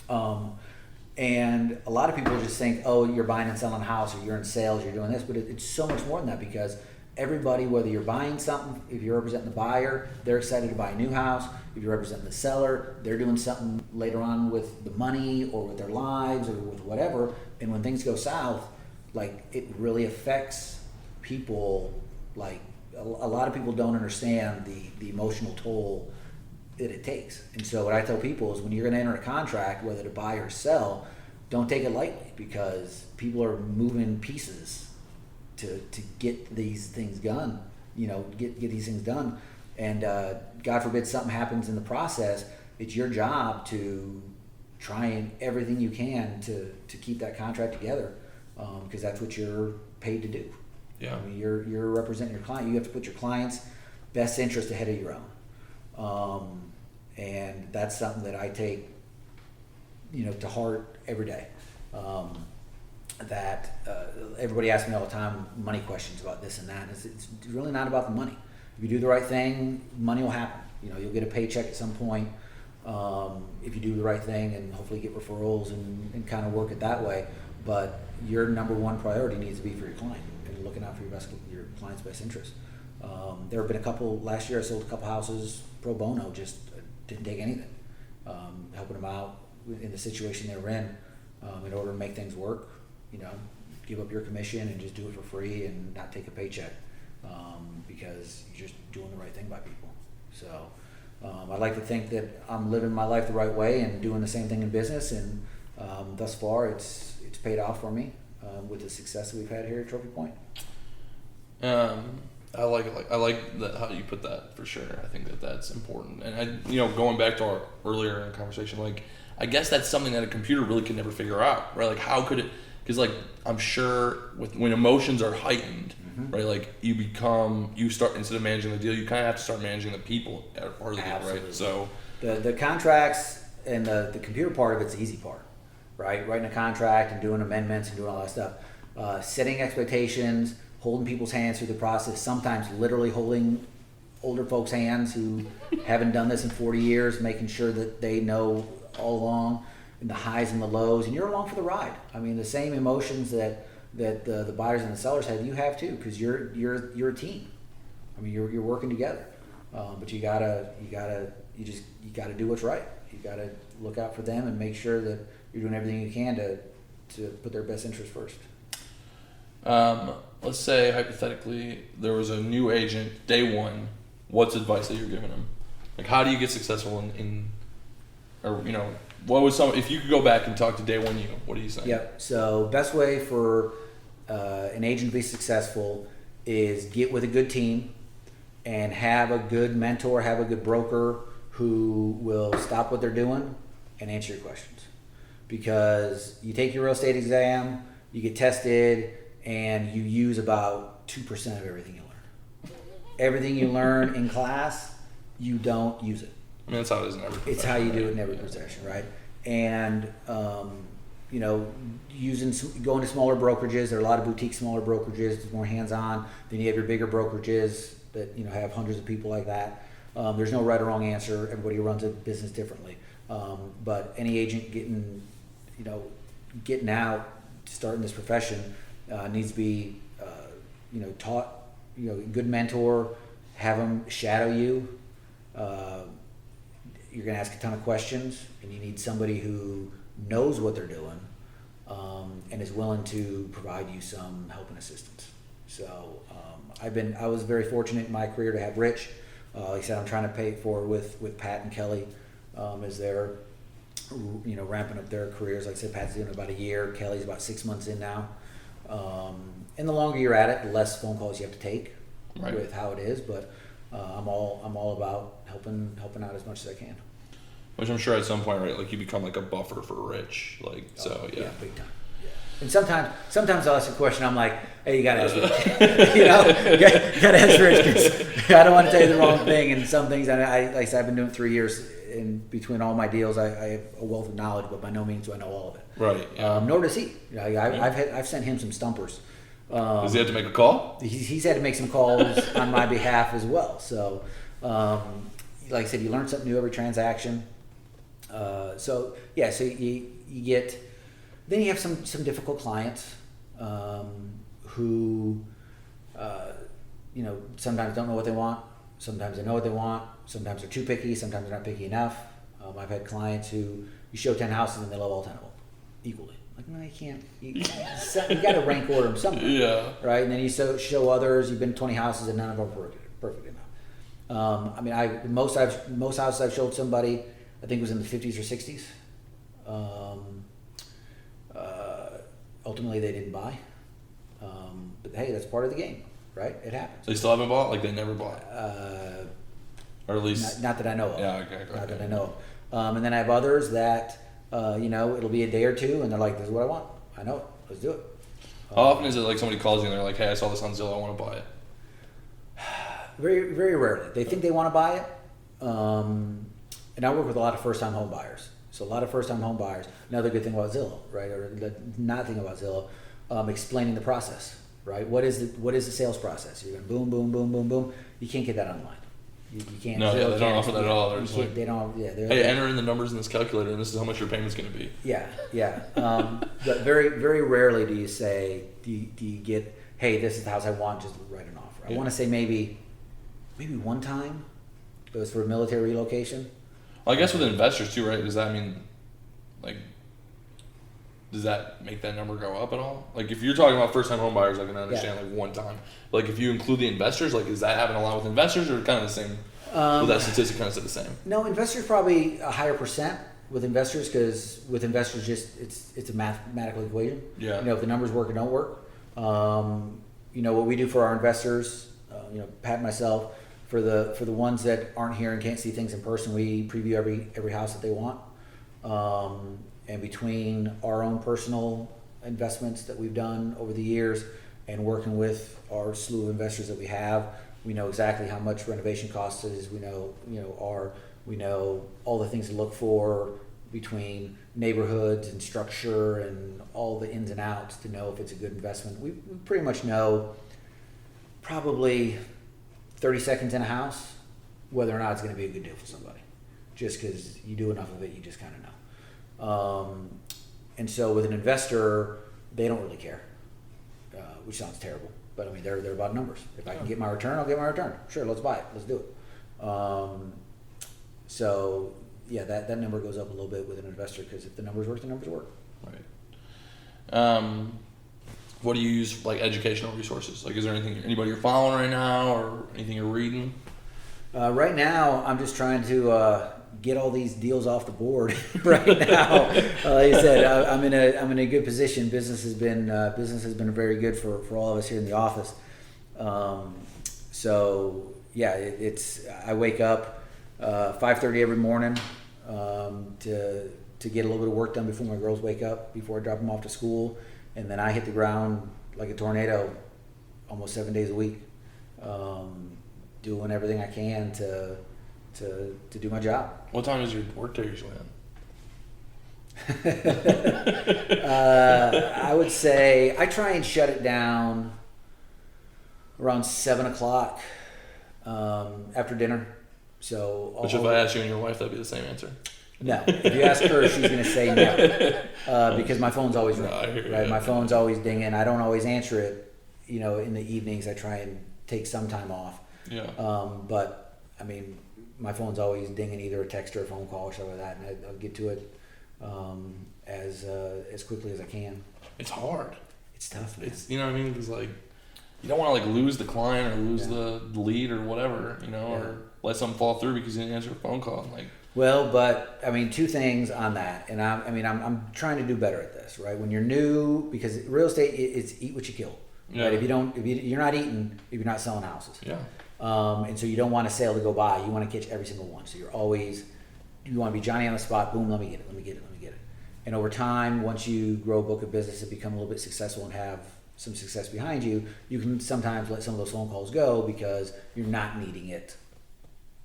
And a lot of people just think, oh, you're buying and selling a house, or you're in sales, you're doing this. But it's so much more than that, because everybody, whether you're buying something, if you're representing the buyer, they're excited to buy a new house. If you're representing the seller, they're doing something later on with the money or with their lives or with whatever. And when things go south, like, it really affects people. Like, a lot of people don't understand the emotional toll that it takes. And so what I tell people is, when you're going to enter a contract, whether to buy or sell, don't take it lightly, because people are moving pieces to get these things done, get these things done. And God forbid something happens in the process, it's your job to try and everything you can to keep that contract together, because that's what you're paid to do. Yeah. I mean, you're representing your client. You have to put your client's best interest ahead of your own. And that's something that I take, to heart every day. Everybody asks me all the time money questions about this and that. It's really not about the money. If you do the right thing, money will happen. You'll get a paycheck at some point if you do the right thing, and hopefully get referrals and kind of work it that way. But your number one priority needs to be for your client and looking out for your client's best interest. There have been a couple, last year I sold a couple houses pro bono, just didn't take anything. Helping them out in the situation they were in order to make things work. Give up your commission and just do it for free and not take a paycheck, because you're just doing the right thing by people. So I like to think that I'm living my life the right way and doing the same thing in business, and Thus far, it's paid off for me with the success that we've had here at Trophy Point. I like it. I like that how you put that for sure. I think that's important. And going back to our earlier conversation, like I guess that's something that a computer really could never figure out, right? Like how could it? Because like I'm sure when emotions are heightened, right? Like you start instead of managing the deal, you kind of have to start managing the people part of the deal, right? So the contracts and the computer part of it's the easy part, right? Writing a contract and doing amendments and doing all that stuff, setting expectations, holding people's hands through the process, sometimes literally holding older folks' hands who haven't done this in 40 years, making sure that they know all along, and the highs and the lows, and you're along for the ride. I mean, the same emotions that the buyers and the sellers have, you have too, because you're a team. I mean, you're working together, but you gotta do what's right. You gotta look out for them and make sure that you're doing everything you can to put their best interest first. Let's say hypothetically there was a new agent day one. What's advice that you're giving them? Like, how do you get successful what was if you could go back and talk to day one you, what do you say? Yep. So best way for an agent to be successful is get with a good team and have a good mentor, have a good broker who will stop what they're doing and answer your questions. Because you take your real estate exam, you get tested, and you use about 2% of everything you learn. Everything you learn in class, you don't use it. I mean, that's how it is in every profession. It's how you do it in every profession, right? And going to smaller brokerages. There are a lot of boutique smaller brokerages. It's more hands-on. Then you have your bigger brokerages that have hundreds of people like that. There's no right or wrong answer. Everybody runs a business differently. But any agent getting out, starting this profession, needs to be taught. Good mentor. Have them shadow you. You're going to ask a ton of questions, and you need somebody who knows what they're doing and is willing to provide you some help and assistance. So I was very fortunate in my career to have Rich. Like I said, I'm trying to pay it forward with Pat and Kelly as they're ramping up their careers. Like I said, Pat's doing about a year. Kelly's about 6 months in now. And the longer you're at it, the less phone calls you have to take with how it is. But I'm all about helping out as much as I can. Which I'm sure at some point, right, like you become like a buffer for Rich, like yeah, big time. Yeah. And sometimes I'll ask a question. I'm like, hey, you gotta ask Rich. you gotta ask Rich because I don't want to tell you the wrong thing. And some things, like I said, I've been doing 3 years. In between all my deals, I have a wealth of knowledge, but by no means do I know all of it. Right. Yeah. Nor does he. I've sent him some stumpers. Does he have to make a call? He's had to make some calls on my behalf as well. So, like I said, you learn something new every transaction. So you get, then you have some difficult clients who, sometimes don't know what they want. Sometimes they know what they want. Sometimes they're too picky. Sometimes they're not picky enough. I've had clients who you show 10 houses and they love all 10 of them equally. Like, no, you can't. You got to rank order them somewhere. Yeah. Right? And then you show others. You've been to 20 houses and none of them are perfect enough. Most houses I've showed somebody, I think was in the 50s or 60s. Ultimately, they didn't buy. But hey, that's part of the game, right? It happens. They still haven't bought? Like they never bought? Or at least... Not that I know of. Yeah, okay. Not that I know of. And then I have others that, it'll be a day or two, and they're like, this is what I want. I know it. Let's do it. How often is it like somebody calls you and they're like, hey, I saw this on Zillow, I want to buy it? Very, very rarely. They think they want to buy it. And I work with a lot of first-time home buyers. So a lot of first-time home buyers. Another good thing about Zillow, right, or the not thing about Zillow, explaining the process, right? What is the sales process? You're going boom, boom, boom, boom, boom. You can't get that online. You can't. No, they don't offer that at all. They're just like, they don't. Yeah. Hey, enter in the numbers in this calculator, and this is how much your payment's going to be. Yeah. But very, very rarely do you get, hey, this is the house I want. Just write an offer. I want to say maybe one time it was for a military relocation. Well, I guess with investors too, right? Does that mean, like, does that make that number go up at all? Like, if you're talking about first-time home buyers, I can understand like one time. But, like, if you include the investors, like, is that happening a lot with investors, or kind of the same? Will that statistic kind of stay the same? No, investors probably a higher percent. with investors, because with investors, just it's a mathematical equation. Yeah. You know, if the numbers work or don't work. You know, what we do for our investors, you know, Pat and myself, for the ones that aren't here and can't see things in person, we preview every house that they want. And between our own personal investments that we've done over the years and working with our slew of investors that we know exactly how much renovation cost is. We know all the things to look for between neighborhoods and structure and all the ins and outs to know if it's a good investment. We pretty much know probably 30 seconds in a house whether or not it's going to be a good deal for somebody. Just because you do enough of it, you just kind of know. And so with an investor, they don't really care, which sounds terrible. But I mean, they're about numbers. If I can get my return, I'll get my return. Sure, let's buy it. Let's do it. So yeah, that number goes up a little bit with an investor, because if the numbers work, the numbers work. Right. What do you use for, like, educational resources? Like, is there anybody you're following right now, or anything you're reading? Right now, I'm just trying to get all these deals off the board. Right now, like I said, I'm in a good position. Business has been very good for all of us here in the office. So yeah, I wake up 5:30 every morning to get a little bit of work done before my girls wake up, before I drop them off to school, and then I hit the ground like a tornado almost 7 days a week, doing everything I can to do my job. What time is your work day usually on? I would say I try and shut it down around 7 o'clock after dinner. So, Which, if I ask you and your wife, that'd be the same answer. No, if you ask her, she's going to say no, because my phone's always ringing. Right, my phone's always dinging. I don't always answer it. You know, in the evenings, I try and take some time off. Yeah. But I mean, my phone's always dinging, either a text or a phone call or something like that, and I'll get to it as quickly as I can. It's hard. It's tough, man. It's, you know what I mean? Because, like, you don't want to, like, lose the client or lose the lead or whatever, you know, or let something fall through because you didn't answer a phone call. Like, well, but I mean, two things on that, and I'm trying to do better at this, right? When you're new, because real estate, it's eat what you kill. Yeah. Right? If you're not eating, if you're not selling houses. Yeah. And so you don't want a sale to go by. You want to catch every single one. So you want to be Johnny on the spot. Boom, let me get it. And over time, once you grow a book of business and become a little bit successful and have some success behind you, you can sometimes let some of those phone calls go because you're not needing it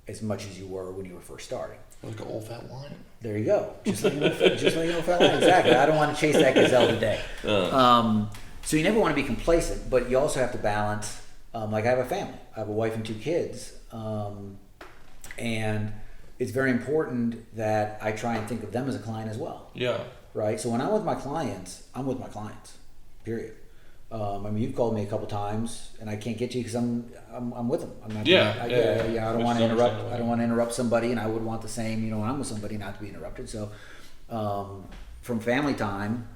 as much as you were when you were first starting. Like an old fat lion. There you go. Just like an old fat lion. Exactly. I don't want to chase that gazelle today. So you never want to be complacent, but you also have to balance. Like, I have a family. I have a wife and 2 kids. And it's very important that I try and think of them as a client as well. Yeah. Right? So when I'm with my clients, period. I mean, you've called me a couple times, and I can't get you because I'm with them. I'm not. I don't want to interrupt. I don't want to interrupt somebody, and I would want the same. You know, when I'm with somebody, not to be interrupted. So, from family time,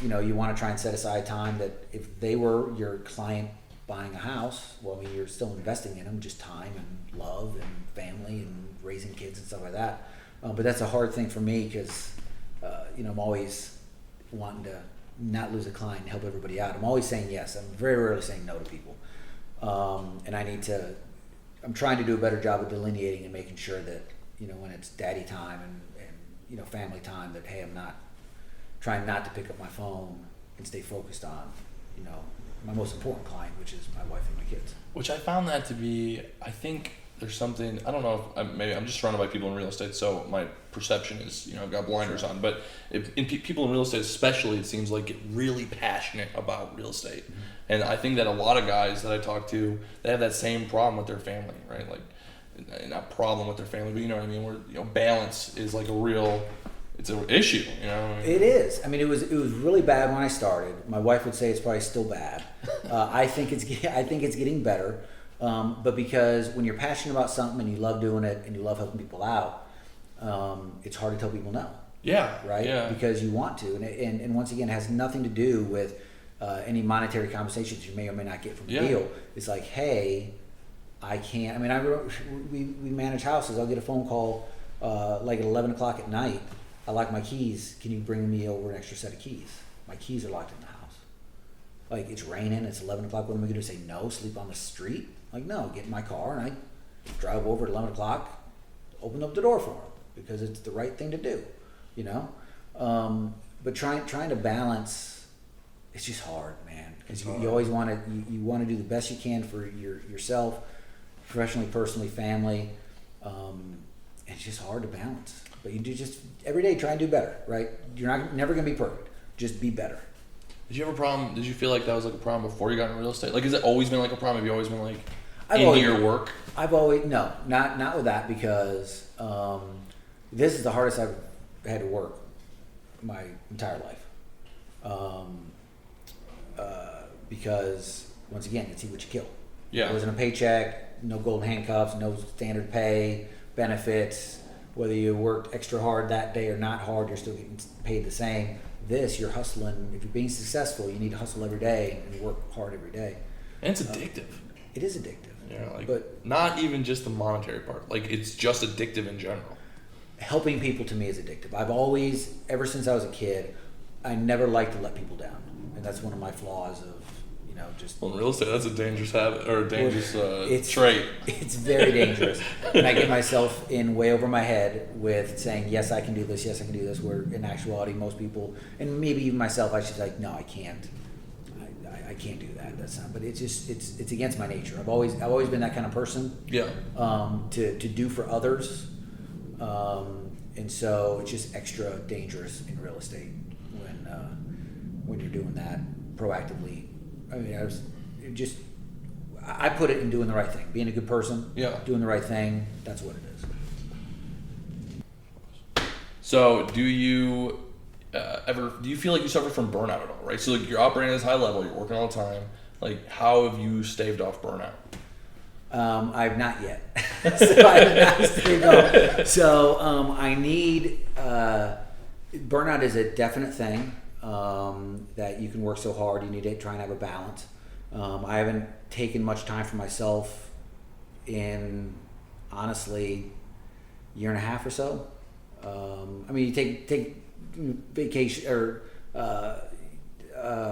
you know, you want to try and set aside time that if they were your client buying a house, well, I mean, you're still investing in them, just time and love and family and raising kids and stuff like that. But that's a hard thing for me because, you know, I'm always wanting to not lose a client and help everybody out. I'm always saying yes. I'm very rarely saying no to people. And I'm trying to do a better job of delineating and making sure that, you know, when it's daddy time and you know, family time, that, hey, I'm not trying not to pick up my phone and stay focused on, you know, my most important client, which is my wife and my kids. Which I found that to be, I think there's something, I don't know if maybe I'm just surrounded by people in real estate, so my perception is, you know, I've got blinders on, but people in real estate especially, it seems like, get really passionate about real estate. Mm-hmm. And I think that a lot of guys that I talk to, they have that same problem with their family, right? Like, not problem with their family, but you know what I mean, where, you know, balance is like it's an issue, you know. It is. I mean, it was really bad when I started. My wife would say it's probably still bad. I think it's getting better. But because when you're passionate about something and you love doing it and you love helping people out, it's hard to tell people no. Yeah. Right. Yeah. Because you want to, and once again, it has nothing to do with any monetary compensations you may or may not get from the deal. It's like, hey, I can't. I mean, we manage houses. I'll get a phone call like at 11 o'clock at night, I lock my keys. Can you bring me over an extra set of keys? My keys are locked in the house. Like, it's raining, it's 11 o'clock. What am I going to say? No, sleep on the street? Like, no, get in my car and I drive over at 11 o'clock, open up the door for them because it's the right thing to do, you know? But trying to balance, it's just hard, man. Because you always want to, you want to do the best you can for yourself, professionally, personally, family. It's just hard to balance. But you do just, every day try and do better, right? You're never going to be perfect. Just be better. Did you have a problem? Did you feel like that was like a problem before you got into real estate? Like, has it always been like a problem? Have you always been like your work? I've always, no, not with that, because this is the hardest I've had to work my entire life. Because once again, it's eat what you kill. Yeah. It wasn't a paycheck, no golden handcuffs, no standard pay, benefits. Whether you worked extra hard that day or not hard, you're still getting paid the same. This, you're hustling. If you're being successful, you need to hustle every day and work hard every day. And it's addictive. It is addictive. Yeah, like, but not even just the monetary part. Like, it's just addictive in general. Helping people to me is addictive. I've always, ever since I was a kid, I never liked to let people down, and that's one of my flaws of, you know, just. Well, in real estate, that's a dangerous habit or a dangerous trait. It's very dangerous, and I get myself in way over my head with saying, yes, I can do this, yes, I can do this. Where in actuality, most people, and maybe even myself, I should like, no, I can't. I can't do that. That's not. But it's just it's against my nature. I've always been that kind of person. Yeah. To do for others, and so it's just extra dangerous in real estate when you're doing that proactively. I mean, I put it in doing the right thing, being a good person. Yeah. Doing the right thing. That's what it is. So, do you feel like you suffer from burnout at all? Right. So, like, you're operating at this high level, you're working all the time. Like, how have you staved off burnout? I've not yet. So I have not staved off. So I need burnout is a definite thing that you can work so hard. You need to try and have a balance. I haven't taken much time for myself in, honestly, year and a half or so. I mean, you take vacation or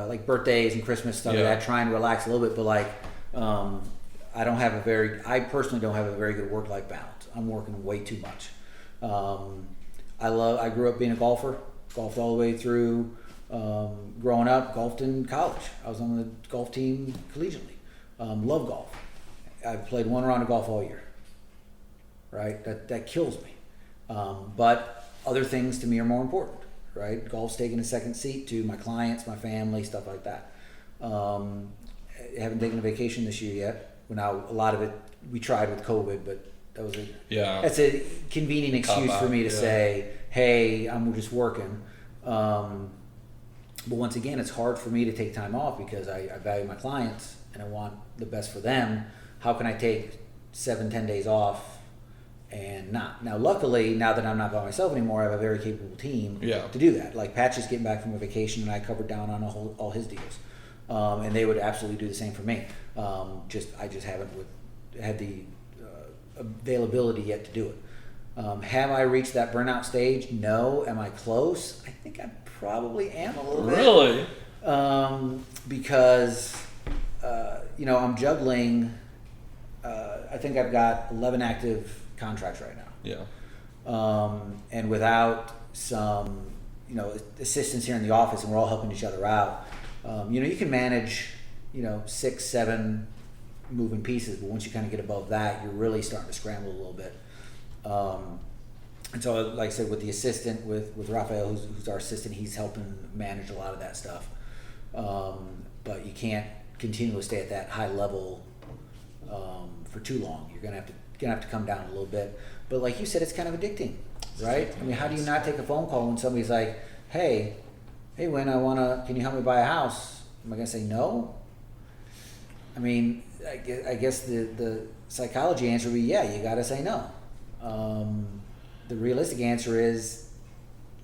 like birthdays and Christmas stuff like that. Try and relax a little bit, but like I personally don't have a very good work-life balance. I'm working way too much. I grew up being a golfer, golfed all the way through growing up, golfed in college. I was on the golf team collegiately. Love golf. I've played one round of golf all year. Right? That kills me. But other things to me are more important. Right? Golf's taking a second seat to my clients, my family, stuff like that. I haven't taken a vacation this year yet. Now, a lot of it we tried with COVID, but that's a convenient excuse for me to say, hey, I'm just working. But once again, it's hard for me to take time off because I value my clients and I want the best for them. How can I take 7-10 days off and not? Now, luckily, now that I'm not by myself anymore, I have a very capable team to do that. Like, Patch is getting back from a vacation and I covered down on all his deals. And they would absolutely do the same for me. I just haven't had the availability yet to do it. Have I reached that burnout stage? No. Am I close? I think I probably am a little bit. Really? Because I'm juggling. I think I've got 11 active contracts right now. Yeah. And without some assistance here in the office, and we're all helping each other out. You can manage, 6-7 moving pieces, but once you kind of get above that, you're really starting to scramble a little bit. And so, like I said, with the assistant, with Raphael, who's our assistant, he's helping manage a lot of that stuff. But you can't continue to stay at that high level for too long. You're gonna have to come down a little bit. But like you said, it's kind of addicting, right? I mean, how do you not take a phone call when somebody's like, hey, Wynn, can you help me buy a house? Am I going to say no? I mean, I guess the psychology answer would be, yeah, you got to say no. The realistic answer is,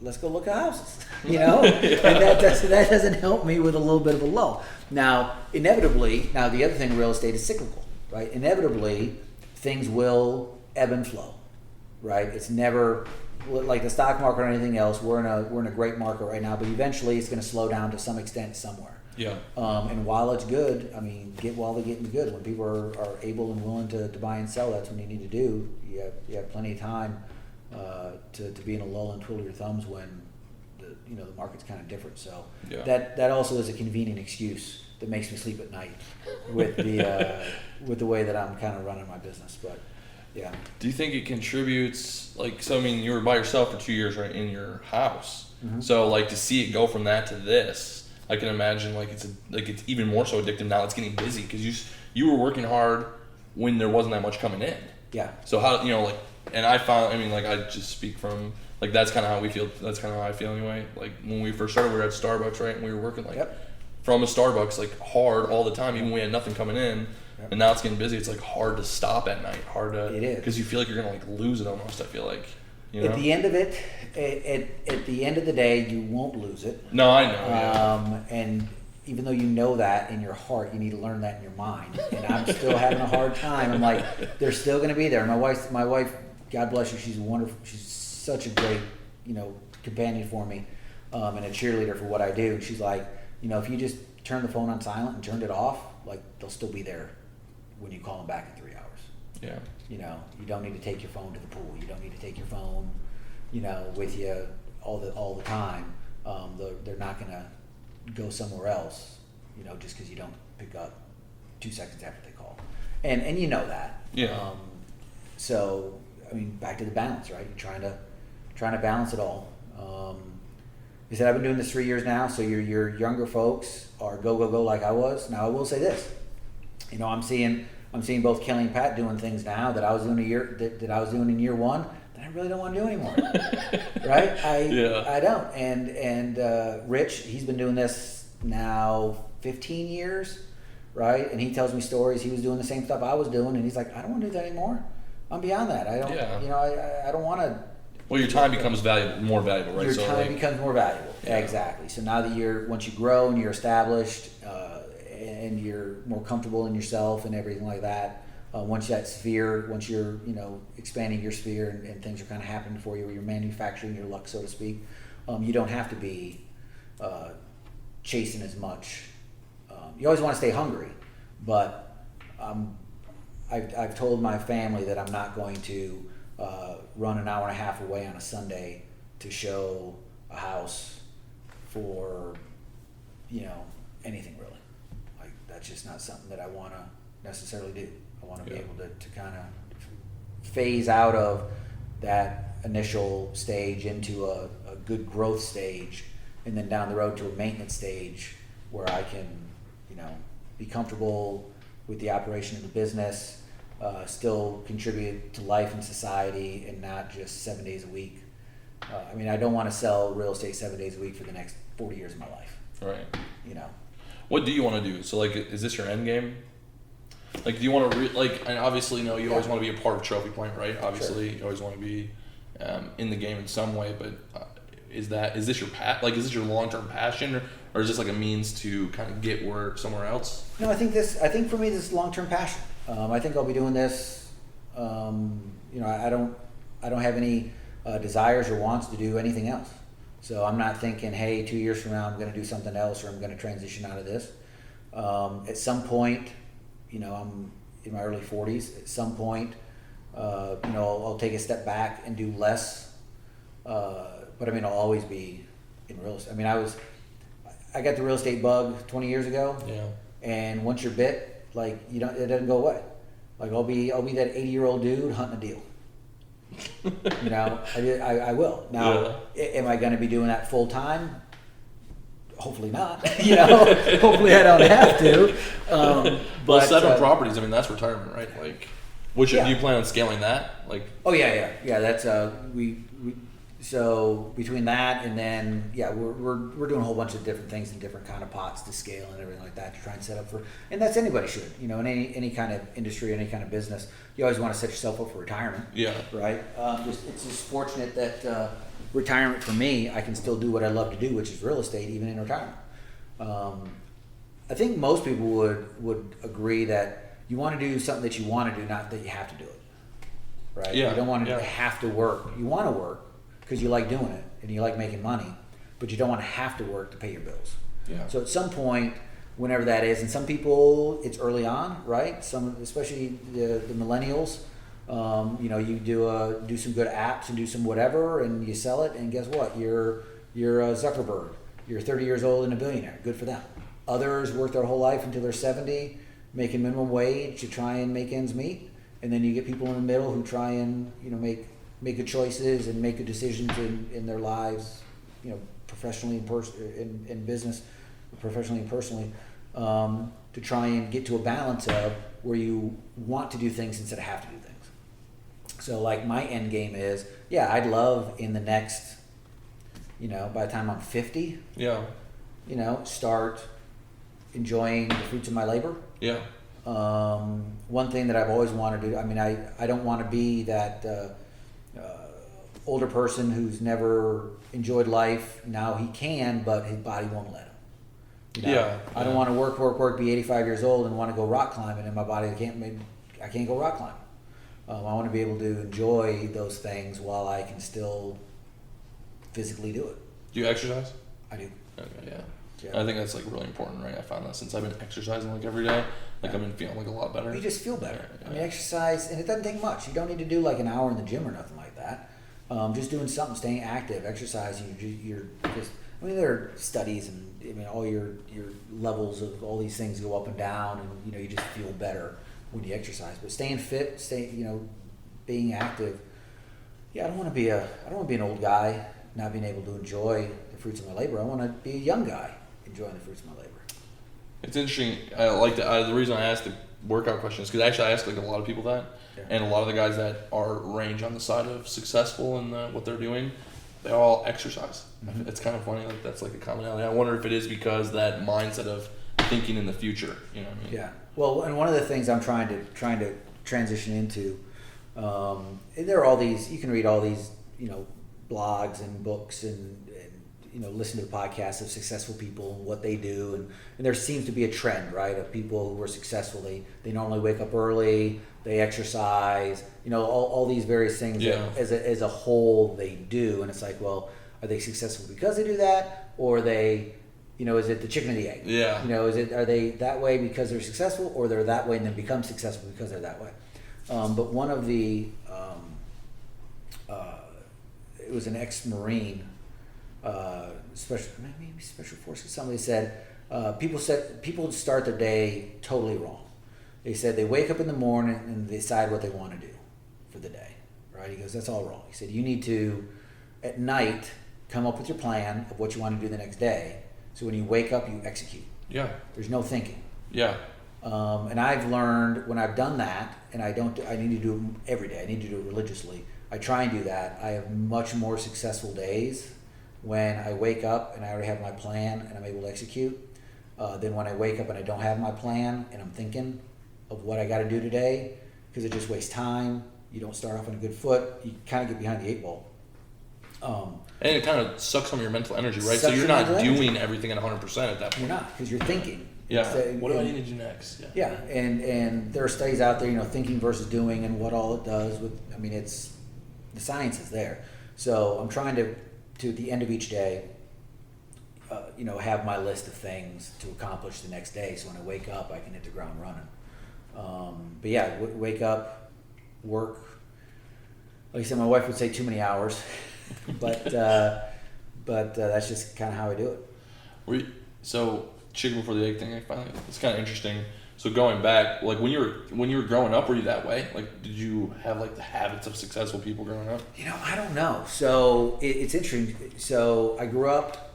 let's go look at houses, And that doesn't help me with a little bit of a lull. Now, inevitably, the other thing, real estate is cyclical, right? Inevitably, things will ebb and flow, right? It's never like the stock market or anything else. We're in a great market right now, but eventually it's going to slow down to some extent somewhere. Yeah. And while it's good, I mean, while they're getting good, when people are able and willing to buy and sell, that's when you need to do. You have plenty of time to be in a lull and twiddle your thumbs when the market's kind of different. So yeah. that also is a convenient excuse that makes me sleep at night with the way that I'm kind of running my business. But yeah. Do you think it contributes, like, so I mean, you were by yourself for 2 years, right, in your house. Mm-hmm. So like to see it go from that to this, I can imagine it's even more so addictive now. It's getting busy because you were working hard when there wasn't that much coming in. Yeah. So how, and I found, I mean, like, I just speak from, like, that's kind of how we feel. That's kind of how I feel anyway. Like when we first started, we were at Starbucks, right, and we were working from a Starbucks, like, hard all the time, even when we had nothing coming in. Yep. And now it's getting busy. It's like hard to stop at night. It is, because you feel like you're gonna like lose it almost. I feel like. At the end of it, at the end of the day, you won't lose it. No, I know. And even though you know that in your heart, you need to learn that in your mind. And I'm still having a hard time. I'm like, they're still going to be there. My wife, God bless her, she's wonderful. She's such a great, companion for me, and a cheerleader for what I do. She's like, if you just turn the phone on silent and turned it off, like, they'll still be there when you call them back in 3 hours. Yeah. You don't need to take your phone to the pool. You don't need to take your phone, with you all the time. They're not going to go somewhere else, just because you don't pick up 2 seconds after they call. And you know that. Yeah. So, I mean, back to the balance, right? You're trying to balance it all. You said I've been doing this 3 years now, so your younger folks are go like I was. Now I will say this, I'm seeing both Kelly and Pat doing things now that I was doing that I was doing in year one that I really don't want to do anymore. Right? I don't. And Rich, he's been doing this now 15 years, right? And he tells me stories. He was doing the same stuff I was doing, and he's like, I don't want to do that anymore. I'm beyond that. I don't. Yeah. I don't want to. Well, your time becomes more valuable, right? Your time becomes more valuable. Yeah. Exactly. So now that once you grow and you're established, and you're more comfortable in yourself and everything like that, once you're expanding your sphere and things are kind of happening for you, where you're manufacturing your luck, so to speak, you don't have to be chasing as much. You always want to stay hungry, but I've told my family that I'm not going to run an hour and a half away on a Sunday to show a house for anything really. Like, that's just not something that I want to necessarily do. I want to be able to kind of phase out of that initial stage into a good growth stage, and then down the road to a maintenance stage where I can be comfortable with the operation of the business, still contribute to life and society, and not just 7 days a week. I don't want to sell real estate 7 days a week for the next 40 years of my life. Right. What do you want to do? So, like, is this your end game? Like, do you want to and obviously, you always want to be a part of Trophy Point, right? Obviously, sure. You always want to be in the game in some way. But is this your is this your long-term passion, or is this like a means to kind of get somewhere else? No, I think for me this is long-term passion. I think I'll be doing this. I don't have any desires or wants to do anything else. So I'm not thinking, hey, 2 years from now I'm going to do something else, or I'm going to transition out of this. At some point, I'm in my early 40s. At some point, I'll take a step back and do less. But I'll always be in real estate. I got the real estate bug 20 years ago. Yeah. And once you're bit, it doesn't go away. Like, I'll be that 80-year-old dude hunting a deal. I will. Now, am I going to be doing that full time? Hopefully not. Hopefully I don't have to. Well, 7 properties. That's retirement, right? Like, do you plan on scaling that? Like. Oh yeah. That's we. So between that and then we're doing a whole bunch of different things in different kind of pots to scale and everything like that to try and set up for, and that's anybody should, in any kind of industry, any kind of business, you always want to set yourself up for retirement. Yeah. Right. It's just fortunate that retirement for me, I can still do what I love to do, which is real estate, even in retirement. I think most people would agree that you want to do something that you want to do, not that you have to do it. right? Yeah, You don't want to yeah. have to work. You want to work because you like doing it and you like making money, but you don't want to have to work to pay your bills. Yeah. So at some point, whenever that is, and some people it's early on, right? Some, especially the millennials, you do some good apps and do some whatever, and you sell it, and guess what? You're a Zuckerberg. You're 30 years old and a billionaire. Good for them. Others work their whole life until they're 70, making minimum wage to try and make ends meet, and then you get people in the middle who try and make good choices and make good decisions in their lives, professionally and in business, professionally and personally, to try and get to a balance of where you want to do things instead of have to do things. So like my end game is, I'd love in the next, by the time I'm 50, start enjoying the fruits of my labor. Yeah. One thing that I've always wanted to do, I don't want to be that older person who's never enjoyed life. Now he can, but his body won't let him. I don't want to work, be 85 years old and want to go rock climbing, and my body I can't go rock climbing. I want to be able to enjoy those things while I can still physically do it. Do you exercise? I do. Okay, yeah. I think that's like really important, right? I found that since I've been exercising like every day, I've been feeling like a lot better. You just feel better. Yeah. Exercise, and it doesn't take much. You don't need to do like an hour in the gym or nothing like that. Just doing something, staying active, exercise. You're just. There are studies, and all your levels of all these things go up and down, and you just feel better when you exercise. But staying fit, being active. I don't want to be an old guy not being able to enjoy the fruits of my labor. I want to be a young guy enjoying the fruits of my labor. It's interesting. I like the reason I asked the workout question is because actually I asked like a lot of people that, and a lot of the guys that are range on the side of successful in what they're doing, they all exercise. Mm-hmm. It's kind of funny, like that's like a commonality. I wonder if it is because that mindset of thinking in the future. You know what I mean? Yeah. Well, and one of the things I'm trying to transition into, there are all these. You can read all these, blogs and books and listen to the podcasts of successful people and what they do, and there seems to be a trend, right, of people who are successful. They normally wake up early, they exercise, all these various things that as a whole they do, and it's like, well, are they successful because they do that, or are they, is it the chicken or the egg? Yeah. Are they that way because they're successful, or they're that way and then become successful because they're that way? But one of the it was an ex-Marine, special forces. Somebody said people start their day totally wrong. They said they wake up in the morning and they decide what they want to do for the day. Right? He goes, that's all wrong. He said you need to at night come up with your plan of what you want to do the next day. So when you wake up, you execute. Yeah. There's no thinking. Yeah. And I've learned when I've done that, and I need to do it every day. I need to do it religiously. I try and do that. I have much more successful days when I wake up and I already have my plan and I'm able to execute than when I wake up and I don't have my plan and I'm thinking of what I got to do today, because it just wastes time. You don't start off on a good foot. You kind of get behind the eight ball. And it kind of sucks some of your mental energy, right? So you're not doing everything at 100% at that point. You're not, because you're thinking. Yeah. What do I need to do next? Yeah. And there are studies out there, thinking versus doing and what all it does with. It's the science is there. So I'm trying to at the end of each day, have my list of things to accomplish the next day. So when I wake up, I can hit the ground running. Wake up, work. Like I said, my wife would say too many hours, but that's just kind of how I do it. So chicken before the egg thing, it's kind of interesting. So going back, like when you were growing up, were you that way? Like, did you have like the habits of successful people growing up? I don't know. So it's interesting. So I grew up,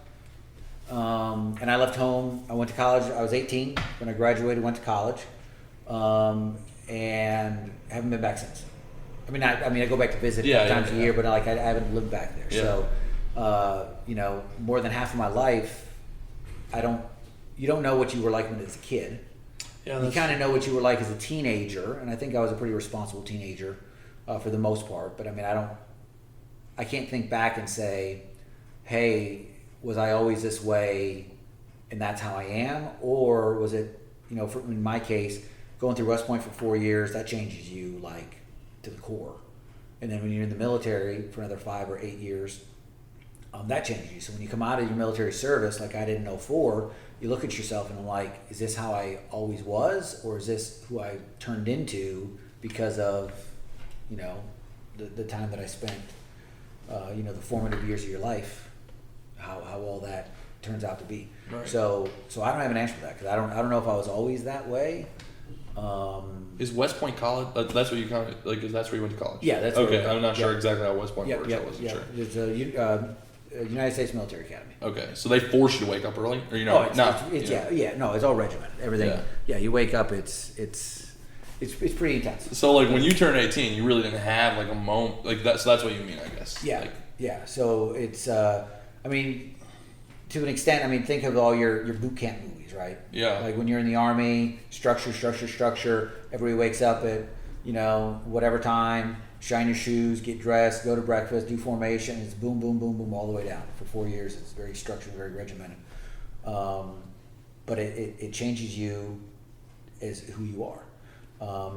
and I left home. I went to college. I was 18 when I graduated. Went to college, and haven't been back since. I go back to visit times a year, but I haven't lived back there. Yeah. So, more than half of my life, you don't know what you were like when as a kid. Yeah, you kind of know what you were like as a teenager, and I think I was a pretty responsible teenager for the most part. But I can't think back and say, hey, was I always this way and that's how I am? Or was it, in my case, going through West Point for 4 years, that changes you like to the core. And then when you're in the military for another 5 or 8 years, that changes you. So when you come out of your military service, like I did in '04, you look at yourself and I'm like, is this how I always was, or is this who I turned into because of, you know, the time that I spent, you know, the formative years of your life, how all that turns out to be. Right. So I don't have an answer for that, because I don't know if I was always that way. Is West Point College? That's what you kind of like. Is that's where you went to college? Yeah, that's okay. where, I'm not sure yeah. exactly how West Point Yep, works. yep, I wasn't yep. sure. It's a United States Military Academy. Okay, so they force you to wake up early, or you know, No, it's all regimented. Everything. Yeah, you wake up. It's pretty intense. So like when you turn 18, you really didn't have like a moment like that. So that's what you mean, I guess. Yeah, Like, yeah. So it's, I mean, to an extent, I mean, think of all your boot camp movies, right? Yeah. Like when you're in the Army, structure. Everybody wakes up at, you know, whatever time, shine your shoes, get dressed, go to breakfast, do formation. It's boom, boom, boom, boom, all the way down. For 4 years, it's very structured, very regimented. But it changes you as who you are.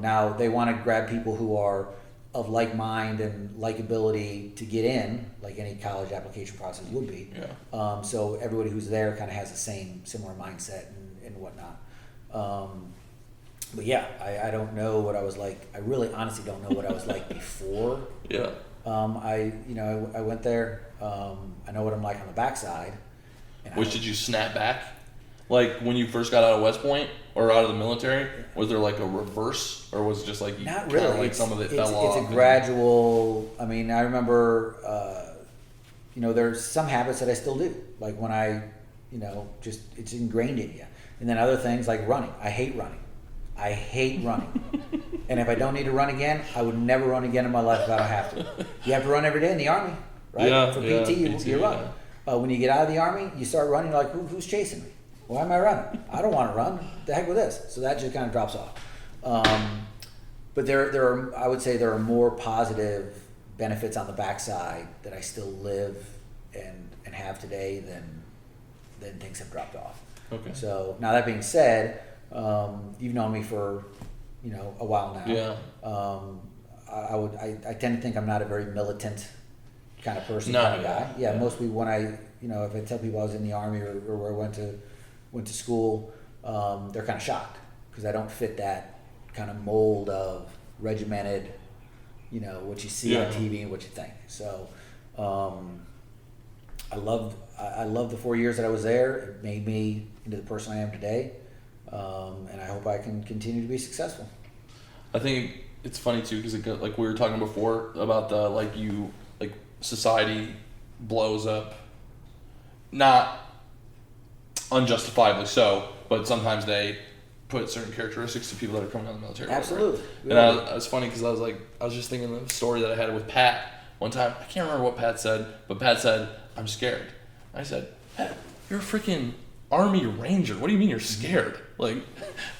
Now, they want to grab people who are of like mind and likability to get in, like any college application process would be. Yeah. So everybody who's there kind of has the similar mindset and whatnot. But yeah, I don't know what I was like. I really honestly don't know what I was like before. Yeah. I went there. I know what I'm like on the backside. Which did you snap back? Like when you first got out of West Point or out of the military, was there like a reverse, or was it just like you not kinda really? like some of it fell off? It's a gradual. I mean, I remember, you know, there's some habits that I still do. Like when I, you know, just it's ingrained in you. And then other things like running. I hate running. And if I don't need to run again, I would never run again in my life if I don't have to. You have to run every day in the Army, right? Yeah, For yeah, PT, you run. When you get out of the Army, you start running, you're like, who's chasing me? Why am I running? I don't want to run. The heck with this. So that just kind of drops off. But there are, I would say there are more positive benefits on the backside that I still live and have today than things have dropped off. Okay. So now that being said, you've known me for, you know, a while now. Yeah. I tend to think I'm not a very militant kind of person, No, kind of guy. yeah. Yeah, most people, when I, you know, if I tell people I was in the Army or where I went to school, they're kind of shocked because I don't fit that kind of mold of regimented, you know, what you see on TV and what you think. So I loved the 4 years that I was there. It made me into the person I am today, and I hope I can continue to be successful. I think it's funny too because like we were talking before about the like society blows up, not unjustifiably so, but sometimes they put certain characteristics to people that are coming out of the military. Absolutely. Right? And it's funny because I was just thinking of the story that I had with Pat one time. I can't remember what Pat said, but Pat said, "I'm scared." I said, "Pat, you're a freaking Army Ranger. What do you mean you're scared?" Like,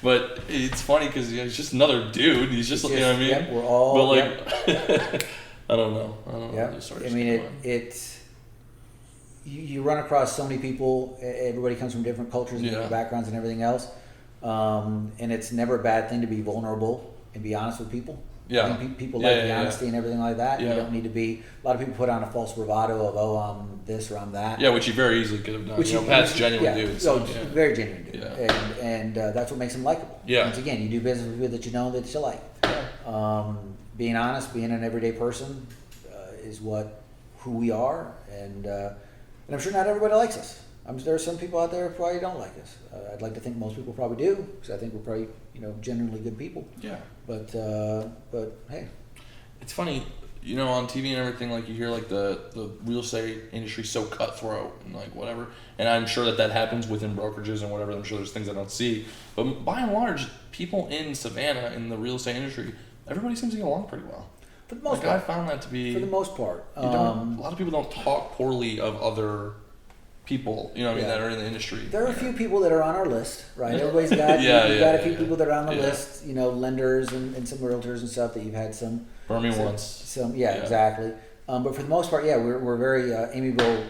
but it's funny because he's just another dude. He's just, you know what I mean? Yep, we're all. But like, I don't know. Yeah, I mean it's you run across so many people. Everybody comes from different cultures and different backgrounds and everything else, and it's never a bad thing to be vulnerable and be honest with people. Yeah, I mean, people like the honesty and everything like that. Yeah. You don't need to be. A lot of people put on a false bravado of I'm this or I'm that. Yeah, which you very easily could have done. You know, Pat's genuine dude. So very genuine dude. Yeah. And that's what makes him likable. Yeah. Once again, you do business with people that you know that you like. Yeah. Being honest, being an everyday person, is who we are, and I'm sure not everybody likes us. There are some people out there who probably don't like us. I'd like to think most people probably do, because I think we're probably, you know, genuinely good people. Yeah. But hey, it's funny, you know, on TV and everything, like you hear like the real estate industry so cutthroat and like whatever, and I'm sure that happens within brokerages and whatever. I'm sure there's things I don't see, but by and large, people in Savannah in the real estate industry, everybody seems to get along pretty well. For the most part, I part. found that to be For the most part. A lot of people don't talk poorly of other people, you know what I mean, that are in the industry. There are a few people that are on our list, right? Everybody's got you've got a few people that are on the list, you know, lenders and some realtors and stuff that you've had some. Once. Exactly. But for the most part, we're very amiable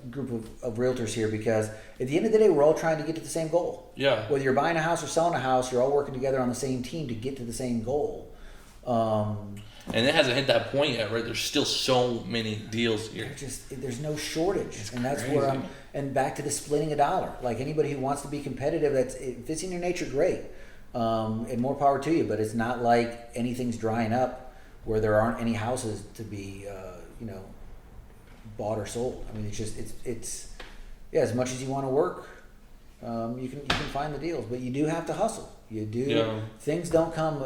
group of realtors here, because at the end of the day, we're all trying to get to the same goal. Yeah. Whether you're buying a house or selling a house, you're all working together on the same team to get to the same goal. And it hasn't hit that point yet, right? There's still so many deals here. There's no shortage, and that's crazy. where and back to the splitting a dollar. Like anybody who wants to be competitive, if it's in your nature, great, and more power to you. But it's not like anything's drying up where there aren't any houses to be, bought or sold. I mean, it's as much as you want to work, you can find the deals, but you do have to hustle. You do. Yeah. Things don't come.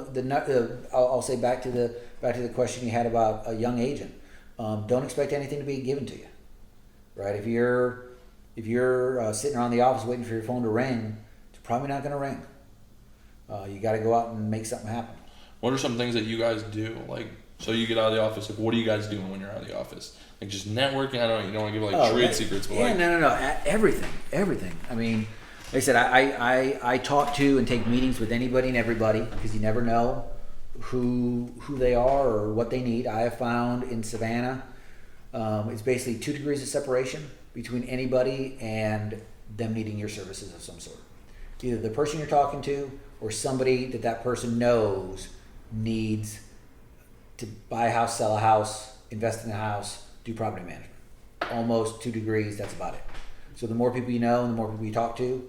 I'll say back to the question you had about a young agent. Don't expect anything to be given to you, right? If you're sitting around the office waiting for your phone to ring, it's probably not going to ring. You got to go out and make something happen. What are some things that you guys do? Like, so you get out of the office. Like, what are you guys doing when you're out of the office? Like, just networking. I don't know. You don't want to give like trade secrets, but yeah, like, no. Everything. I mean. Like I said, I talk to and take meetings with anybody and everybody because you never know who they are or what they need. I have found in Savannah, it's basically 2 degrees of separation between anybody and them needing your services of some sort. Either the person you're talking to or somebody that person knows needs to buy a house, sell a house, invest in a house, do property management. Almost 2 degrees, that's about it. So the more people you know and the more people you talk to,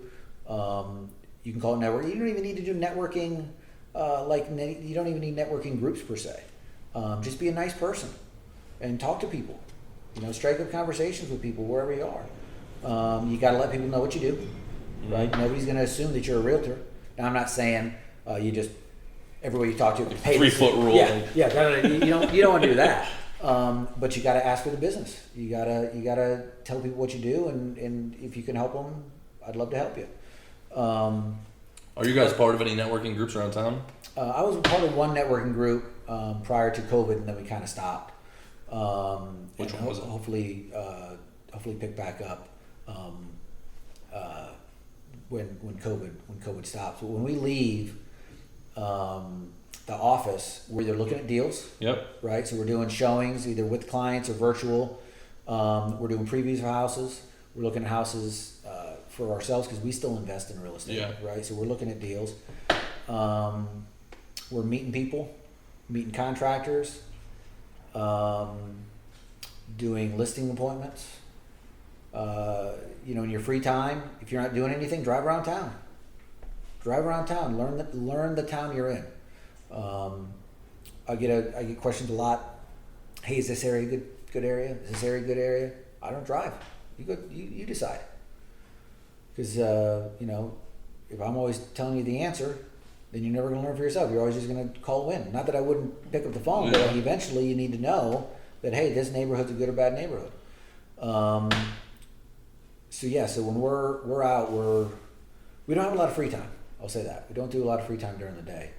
you can call it networking. You don't even need to do networking, you don't even need networking groups per se. Just be a nice person and talk to people. Strike up conversations with people wherever you are. You got to let people know what you do, right? Nobody's going to assume that you're a realtor. Now, I'm not saying you just everywhere you talk to, hey, 3-foot rule. Yeah. You don't want to do that. But you got to ask for the business. You gotta tell people what you do, and if you can help them, I'd love to help you. Are you guys part of any networking groups around town? I was part of one networking group prior to COVID, and then we kind of stopped. Which one was it? Hopefully pick back up when COVID stops. But when we leave the office, we're either looking at deals. Yep. Right. So we're doing showings either with clients or virtual. We're doing previews of houses. We're looking at houses for ourselves because we still invest in real estate. Yeah. Right. So we're looking at deals. We're meeting people, meeting contractors, doing listing appointments. In your free time, if you're not doing anything, drive around town. Learn the town you're in. I get questions a lot. Hey, is this area good area? Is this area good area? I don't drive. You decide. Because if I'm always telling you the answer, then you're never going to learn for yourself. You're always just going to call Wynn. Not that I wouldn't pick up the phone, but eventually you need to know that, hey, this neighborhood's a good or bad neighborhood. So when we're out, we don't have a lot of free time. I'll say that. We don't do a lot of free time during the day.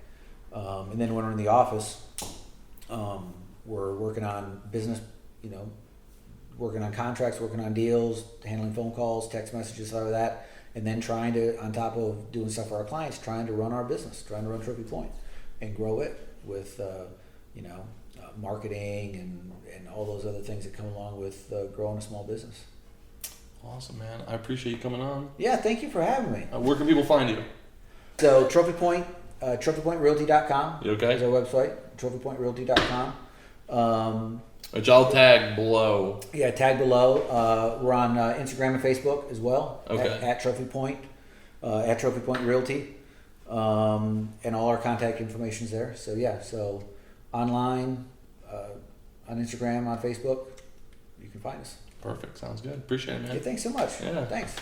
And then when we're in the office, we're working on business, working on contracts, working on deals, handling phone calls, text messages, stuff like that. And then trying to, on top of doing stuff for our clients, trying to run our business, trying to run Trophy Point and grow it with, marketing and all those other things that come along with growing a small business. Awesome, man. I appreciate you coming on. Yeah, thank you for having me. Where can people find you? So Trophy Point, trophypointrealty.com. You okay? Is our website, trophypointrealty.com. Which I'll tag below. Yeah, tag below. We're on Instagram and Facebook as well. Okay. At Trophy Point, at Trophy Point Realty, and all our contact information is there. So online, on Instagram, on Facebook, you can find us. Perfect. Sounds good. Appreciate it, man. Okay, thanks so much. Yeah. Thanks.